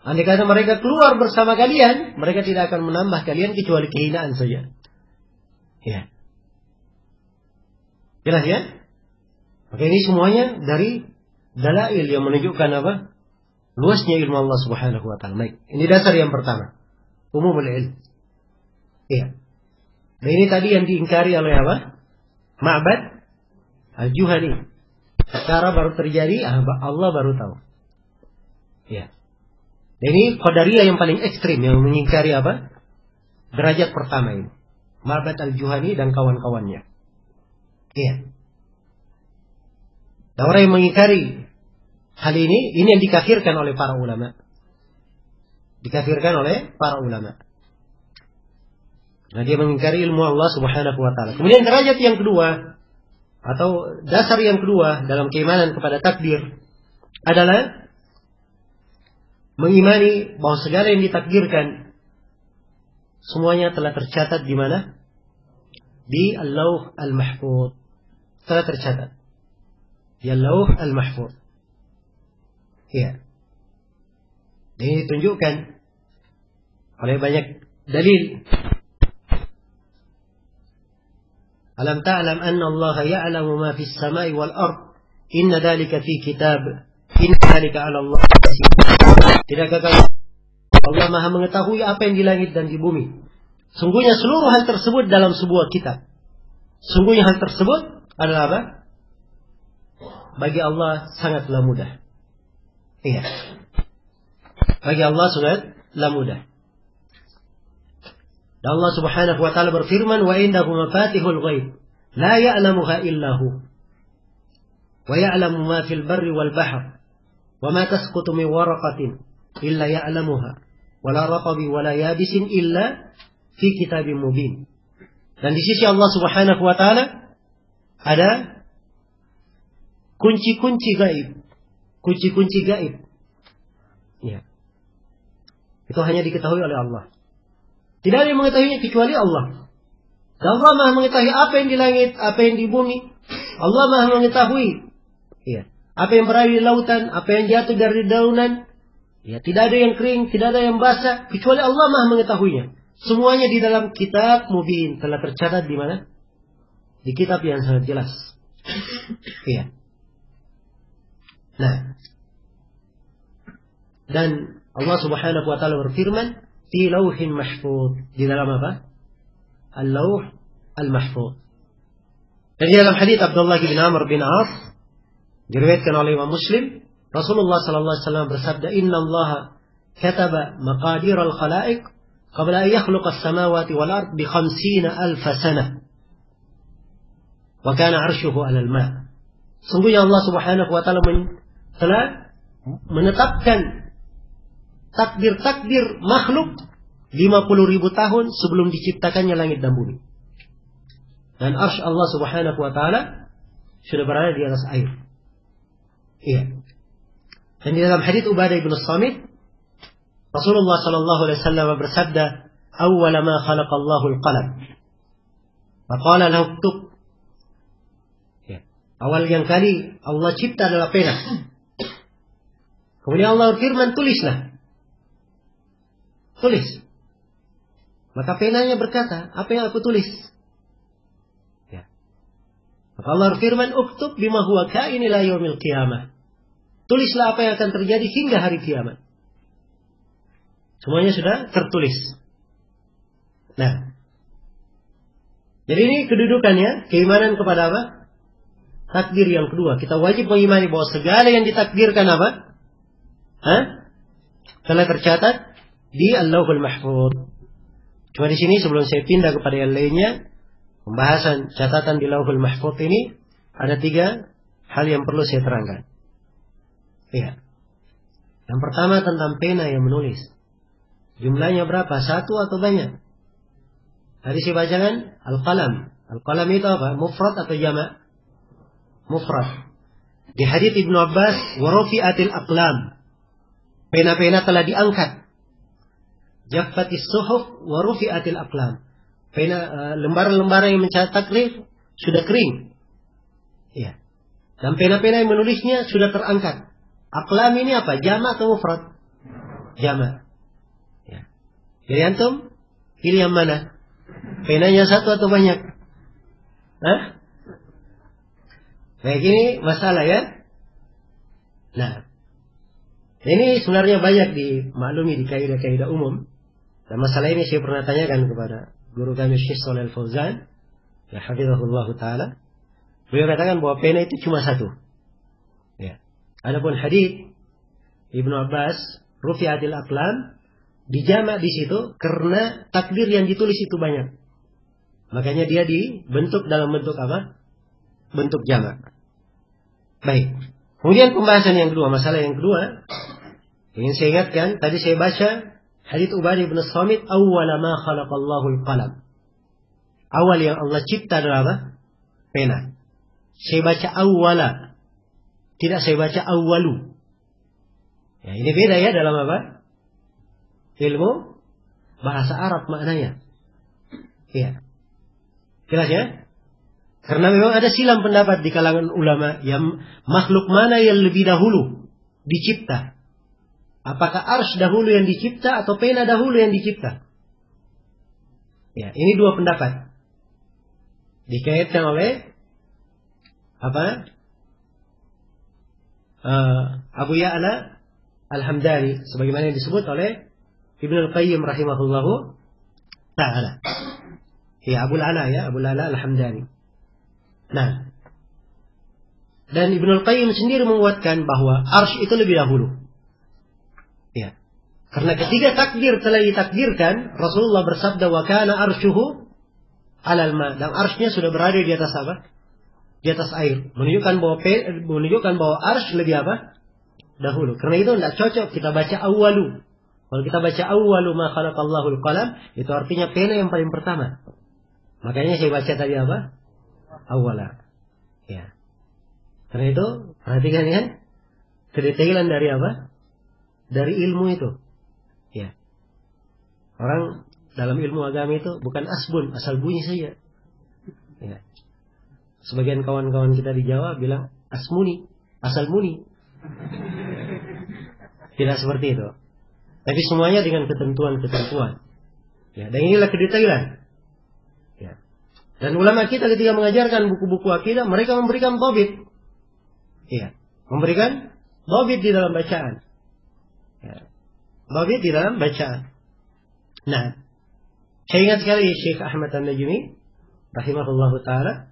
S1: Andai kata mereka keluar bersama kalian, mereka tidak akan menambah kalian kecuali kehinaan saja. Ya. Jelas ya? Maka ini semuanya dari dalail yang menunjukkan apa? Luasnya ilmu Allah Subhanahu wa taala. Baik, ini dasar yang pertama. Umumul ilm. Iya. Dan ini tadi yang diingkari oleh apa? Ma'bad Al-Juhani. Perkara baru terjadi, Allah baru tahu. Iya. Dan ini Qadariyah yang paling ekstrim yang mengingkari apa? Derajat pertama ini. Ma'bad Al-Juhani dan kawan-kawannya. Iya. Dan orang yang mengingkari hal ini yang dikafirkan oleh para ulama. Dikafirkan oleh para ulama. Nah, dia mengingkari ilmu Allah Subhanahu wa taala. Kemudian derajat yang kedua atau dasar yang kedua dalam keimanan kepada takdir adalah mengimani bahwa segala yang ditakdirkan semuanya telah tercatat di mana? Di Al-Lauh Al-Mahfuz. Telah tercatat di Al-Lauh Al-Mahfuz. Ya. Ini ditunjukkan oleh banyak dalil. Alam ta'lam anna Allah ya'lamu ma fis samai wal ard. Inna dhalika fi kitab. Inna dhalika 'ala Allah. Tidakkah Allah Maha mengetahui apa yang di langit dan di bumi? Sungguhnya seluruh hal tersebut dalam sebuah kitab. Sungguhnya hal tersebut adalah apa? Bagi Allah sangatlah mudah. Iya. Bagi Allah sangatlah mudah. Dan Allah Subhanahu wa taala berfirman, "Wa indahu mafatihul ghaib, la ya'lamuha illa hu. Wa ya'lamu ma fil barri wal bahr, wa ma tasqutu min waraqatin illa ya'lamuha, wa la raqabin wa la yabisin illa fi kitabim mubin." Dan di sisi Allah Subhanahu wa taala ada kunci-kunci gaib. Kunci-kunci gaib. Ya. Itu hanya diketahui oleh Allah. Tidak ada yang mengetahuinya kecuali Allah. Dan Allah Maha mengetahui apa yang di langit, apa yang di bumi. Allah Maha mengetahui. Ya. Apa yang berada di lautan, apa yang jatuh dari daunan. Ya, tidak ada yang kering, tidak ada yang basah, kecuali Allah Maha mengetahuinya. Semuanya di dalam kitab mubin, telah tercatat di mana? Di kitab yang sangat jelas. Iya. Nah. Dan Allah Subhanahu wa taala berfirman, "Fi lauhin mahfuz." Di dalam apa? Al-Lauh Al-Mahfuz. Dan di dalam hadits Abdullah bin Amr bin As diriwayatkan oleh Imam Muslim, Rasulullah sallallahu alaihi wasallam bersabda, "Inna Allah kataba maqadir al-khalaiq qabla an yakhluqa as-samawati wal ard bi 50,000 sanah. Wa kana 'arshuhu 'alal ma'." Sungguhnya Allah Subhanahu wa taala telah menetapkan takdir-takdir makhluk 50,000 tahun sebelum diciptakannya langit dan bumi. Dan arsy Allah Subhanahu wa taala sudah berada di atas air. Iya. Dan di dalam hadits Ubadah bin Samit, Rasulullah sallallahu alaihi wasallam bersabda, "Awwal ma khalaqa Allahu al-qalam. Wa qala lahu uktub." Ya. Awal yang kali Allah cipta adalah pena. Kemudian Allah berfirman, "Tulislah." Tulis. Maka penanya berkata, "Apa yang aku tulis?" Ya. Maka Allah berfirman, "Uktub bima huwa kain ila yaumil qiyamah." Tulislah apa yang akan terjadi hingga hari kiamat. Semuanya sudah tertulis. Nah. Jadi ini kedudukannya, keimanan kepada apa? Takdir yang kedua. Kita wajib mengimani bahwa segala yang ditakdirkan apa? Telah tercatat di Al-Lauhul Mahfuz. Cuma di sini sebelum saya pindah kepada yang lainnya, pembahasan catatan di Lauhul Mahfuz ini ada 3 hal yang perlu saya terangkan. Iya. Yang pertama tentang pena yang menulis. Jumlahnya berapa? 1 atau banyak? Tadi saya bacakan al-qalam. Al-qalam itu apa? Mufrad atau jamak? Mufrad. Di hadits Ibnu Abbas, wa rufi'atil aqlam. Pena-pena telah diangkat. Jaffatis suhuf wa rufi'atil aqlam. Pena lembaran-lembaran yang mencatat takdir sudah kering. Iya. Dan pena-pena yang menulisnya sudah terangkat. Aqlam ini apa? Jamak atau mufrad? Jamak. Ya. Jadi antum pilih yang mana? Penanya 1 atau banyak? Kayak gini masalah ya. Nah, ini sebenarnya banyak dimaklumi di kaidah-kaidah umum. Dan masalah ini saya pernah tanyakan kepada guru kami Syekh Shalal Fauzan, ya hafizahullah taala. Beliau katakan bahwa pena itu cuma 1. Ya. Adapun hadits Ibnu Abbas, rufi'atil aqlam, dijamak di situ karena takdir yang ditulis itu banyak. Makanya dia dibentuk dalam bentuk apa? Bentuk jamak. Baik. Kemudian pembahasan yang kedua, masalah yang kedua, ingin saya ingatkan, tadi saya baca hadits Ubadah bin Samit, "Awwala ma khalaqallahu al-qalam." Awal yang Allah cipta adalah apa? Pena. Saya baca awwala. Tidak saya baca awwalu. Ya, ini beda ya dalam apa? Ilmu bahasa Arab maknanya. Iya. Jelas ya? Karena memang ada silang pendapat di kalangan ulama yang makhluk mana yang lebih dahulu dicipta. Apakah arsy dahulu yang dicipta atau pena dahulu yang dicipta? Ya, ini 2 pendapat. Dikaitkan oleh apa? Abu Ya'la Al-Hamdani, sebagaimana yang disebut oleh Ibnu Al-Qayyim rahimahullahu ta'ala. Ya, Abu Al-Ala Al-Hamdani. Nah, dan Ibnu Al-Qayyim sendiri menguatkan bahwa arsy itu lebih dahulu. Ya. Karena ketika takdir telah ditakdirkan, Rasulullah bersabda, "Wa kana arsyuhu 'alal ma." Dan arsy-nya sudah berada di atas apa? Di atas air. Menunjukkan bahwa arsy lebih apa? Dahulu. Karena itu tidak cocok kita baca awwalu. Kalau kita baca awwalu ma khalaqallahu al-qalam, itu artinya pena yang paling pertama. Makanya saya baca tadi apa? Awwala. Ya. Karena itu perhatikan ya, kedetailan dari apa? Dari ilmu itu. Ya. Orang dalam ilmu agama itu bukan asbun, asal bunyi saja. Ya. Sebagian kawan-kawan kita di Jawa bilang asmuni, asal muni. Tidak seperti itu. Tapi semuanya dengan ketentuan-ketentuan. Ya, dan inilah kedetailan. Ya. Dan ulama kita ketika mengajarkan buku-buku akidah, mereka memberikan dhabit. Ya, memberikan dhabit di dalam bacaan. Ya. Dhabit di dalam bacaan. Nah, saya ingat sekali Syekh Ahmad An-Najmi rahimahullahu taala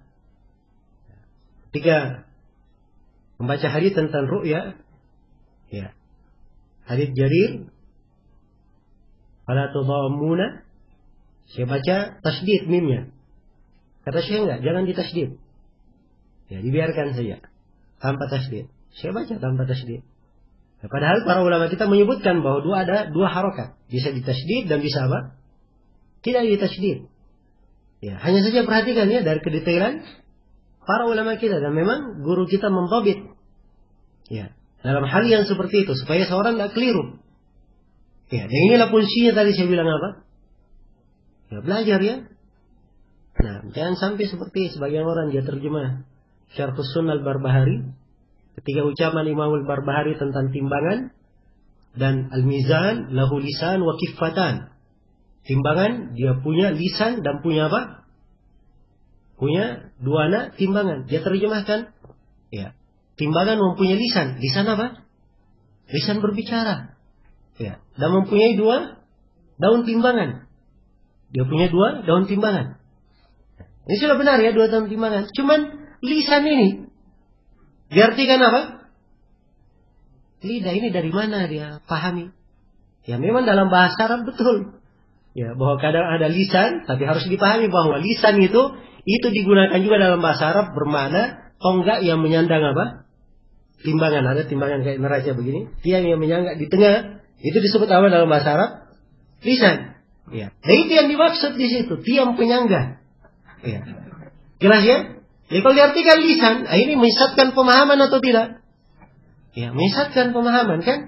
S1: ketika membaca hadis tentang ru'ya, ya, hadis Jarir, fala tudhammuna, saya baca tasydid mimnya. Kata Syekh enggak, jangan ditasydid. Ya, dibiarkan saja tanpa tasydid. Saya baca tanpa tasydid. Nah, padahal para ulama kita menyebutkan bahwa ada dua harokat, bisa ditasydid dan bisa apa? Tidak ditasydid. Ya, hanya saja perhatikan ya dari kedetailan para ulama kita, dan memang guru kita mendhabit. Ya, dalam hal yang seperti itu supaya seorang tidak keliru. Ya, dan inilah fungsinya tadi saya bilang apa? Ya, belajar ya. Nah, jangan sampai seperti sebagian orang dia terjemah Syarhus Sunnah Al-Barbahari ketika ucapan Imam Al-Barbahari tentang timbangan dan al-mizan lahu lisan wa kiffatan. Timbangan dia punya lisan dan punya apa? Punya dua anak timbangan. Dia terjemahkan, ya, timbangan mempunyai lisan. Lisan apa? Lisan berbicara. Ya, dan mempunyai dua daun timbangan. Dia punya dua daun timbangan. Ini sudah benar ya, dua daun timbangan. Cuman lisan ini diartikan apa? Lidah ini dari mana dia pahami? Ya memang dalam bahasa Arab betul. Ya, bahwa kadang ada lisan, tapi harus dipahami bahwa lisan itu digunakan juga dalam bahasa Arab bermakna tonggak yang menyandang apa? Timbangan. Ada timbangan kayak neraca begini, tiang yang menyangga di tengah, itu disebut apa dalam bahasa Arab? Lisan. Ya. Nah, itu yang dimaksud di situ, tiang penyangga. Ya. Jelas ya? Jadi kalau diartikan lisan, ini menyesatkan pemahaman atau tidak? Ya, menyesatkan pemahaman kan?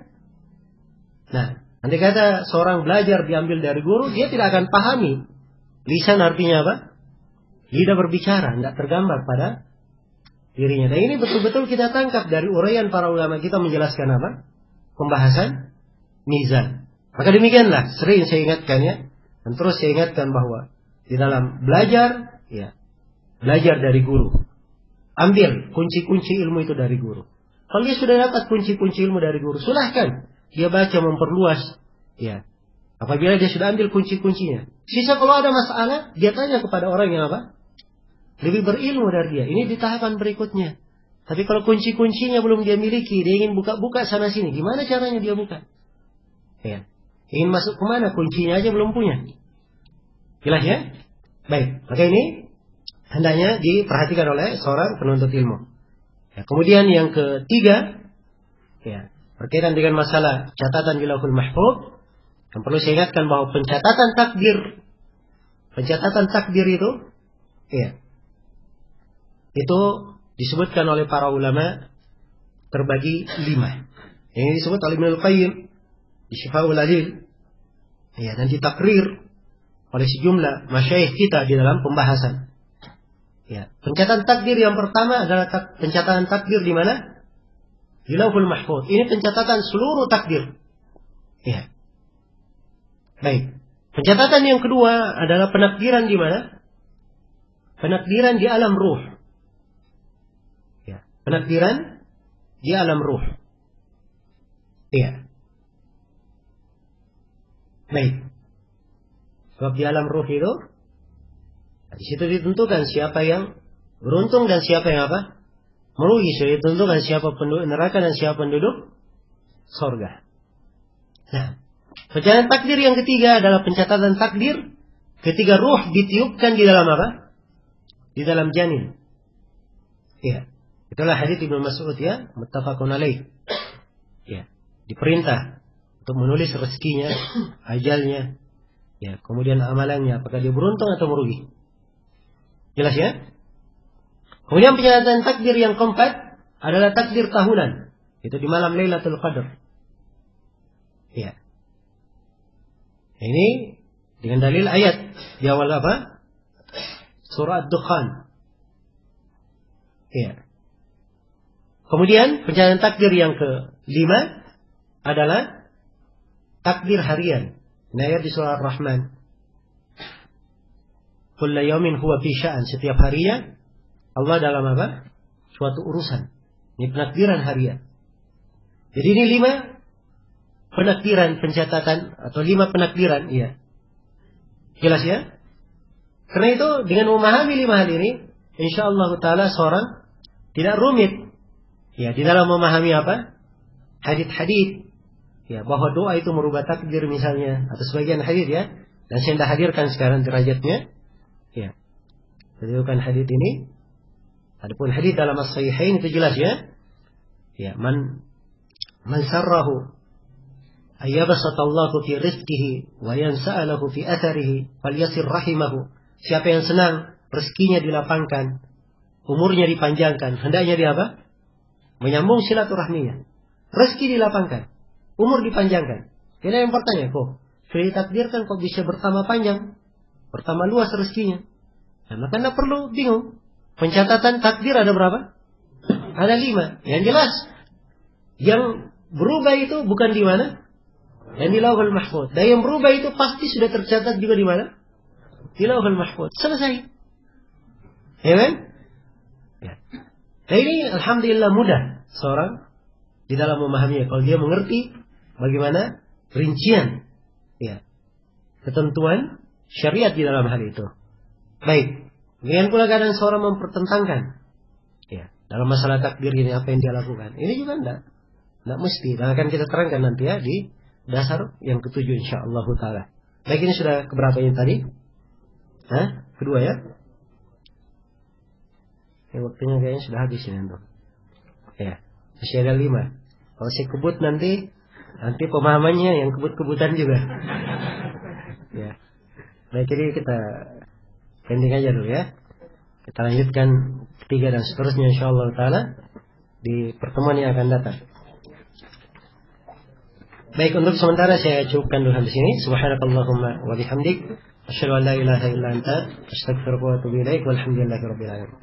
S1: Nah, nanti kata seorang belajar diambil dari guru, dia tidak akan pahami. Lisan artinya apa? Lidah berbicara, tidak tergambar pada dirinya. Dan ini betul-betul kita tangkap dari uraian para ulama kita menjelaskan apa? Pembahasan mizan. Maka demikianlah sering saya ingatkan ya, dan terus saya ingatkan bahwa di dalam belajar, ya, belajar dari guru. Ambil kunci-kunci ilmu itu dari guru. Kalau dia sudah dapat kunci-kunci ilmu dari guru, silahkan dia baca memperluas. Ya, apabila dia sudah ambil kunci-kuncinya. Sisa kalau ada masalah, dia tanya kepada orang yang apa? Lebih berilmu dari dia. Ini di tahapan berikutnya. Tapi kalau kunci-kuncinya belum dia miliki, dia ingin buka-buka sana sini, gimana caranya dia buka? Ya. Ingin masuk kemana? Kuncinya aja belum punya. Jelas ya? Baik. Maka ini hendaknya diperhatikan oleh seorang penuntut ilmu. Ya, kemudian yang ketiga, ya, berkaitan dengan masalah catatan di Lauhul Mahfuz, yang perlu saya ingatkan bahwa pencatatan takdir itu, ya, itu disebutkan oleh para ulama terbagi 5. Yang disebut oleh Ibnul Qayyim di Syifaul Alil, ya, dan ditakrir oleh sejumlah masyayikh kita di dalam pembahasan. Ya, pencatatan takdir yang pertama adalah pencatatan takdir di mana? Di Lauhul Mahfuz. Ini pencatatan seluruh takdir. Ya. Baik. Pencatatan yang kedua adalah penakdiran di mana? Penakdiran di alam ruh. Ya. Penakdiran di alam ruh. Ya. Baik. Sebab di alam ruh itu, di situ ditentukan siapa yang beruntung dan siapa yang apa? Merugi. Sudah ditentukan siapa penduduk neraka dan siapa penduduk surga. Nah, pencatatan takdir yang ketiga adalah pencatatan takdir ketika ruh ditiupkan di dalam apa? Di dalam janin. Ya, itulah hadits Ibnu Mas'ud ya, muttafaqun alaih. Ya, diperintah untuk menulis rezekinya, ajalnya, ya, kemudian amalannya, apakah dia beruntung atau merugi. Jelas ya? Kemudian pencatatan takdir yang keempat adalah takdir tahunan. Itu di malam Lailatul Qadar. Ya. Ini dengan dalil ayat di awal apa? Surah Ad-Dukhan. Ya. Kemudian pencatatan takdir yang ke-5 adalah takdir harian. Ini ayat di surah Ar-Rahman. Kulla yaumin huwa fi sya'an. Setiap harinya Allah dalam apa? Suatu urusan. Ini penakdiran harian. Jadi ini 5 penakdiran pencatatan atau 5 penakdiran, iya. Jelas ya? Karena itu dengan memahami 5 hal ini, insyaallah taala seorang tidak rumit ya di dalam memahami apa? Hadits-hadits ya, bahwa doa itu merubah takdir misalnya atau sebagian hadits ya. Dan saya hendak hadirkan sekarang derajatnya. Ya. Jadi bukan hadits ini. Adapun hadits dalam as-sahihain itu jelas ya. Ya, man sarrahu ayyabsatallahu fi rizqihi wa yansa'alahu fi atharihi falyasir rahimahu. Siapa yang senang rezekinya dilapangkan, umurnya dipanjangkan, hendaknya dia apa? Menyambung silaturahminya. Rezeki dilapangkan, umur dipanjangkan. Tidak yang bertanya, kok sudah ditakdirkan kok bisa bertambah panjang, bertambah luas rezekinya. Nah, maka tidak perlu bingung. Pencatatan takdir ada berapa? Ada 5. Yang jelas, yang berubah itu bukan di mana? Yang di Lauhul Mahfuz. Dan yang berubah itu pasti sudah tercatat juga di mana? Di Lauhul Mahfuz. Selesai. Ya kan? Ya. Nah ini alhamdulillah mudah seorang di dalam memahaminya. Kalau dia mengerti bagaimana rincian ya, ketentuan syariat di dalam hal itu. Baik. Dengan pula kadang seorang mempertentangkan ya, dalam masalah takdir ini apa yang dia lakukan. Ini juga tidak mesti. Dan akan kita terangkan nanti ya di dasar yang ke-7 insyaallah taala. Baik, ini sudah keberapa yang tadi? Hah? Kedua ya? Ya, waktunya kayaknya sudah habis ini untuk. Ya, masih ada 5. Kalau saya kebut nanti pemahamannya yang kebut-kebutan juga. Ya. Baik, jadi kita pending aja dulu ya. Kita lanjutkan 3 dan seterusnya insyaallah taala di pertemuan yang akan datang. Baik, untuk sementara saya cukupkan dulu di sini. Subhanakallahumma wa bihamdik, asyhadu an la ilaha illa anta, astaghfiruka wa atubu ilaik, walhamdulillahirabbil alamin.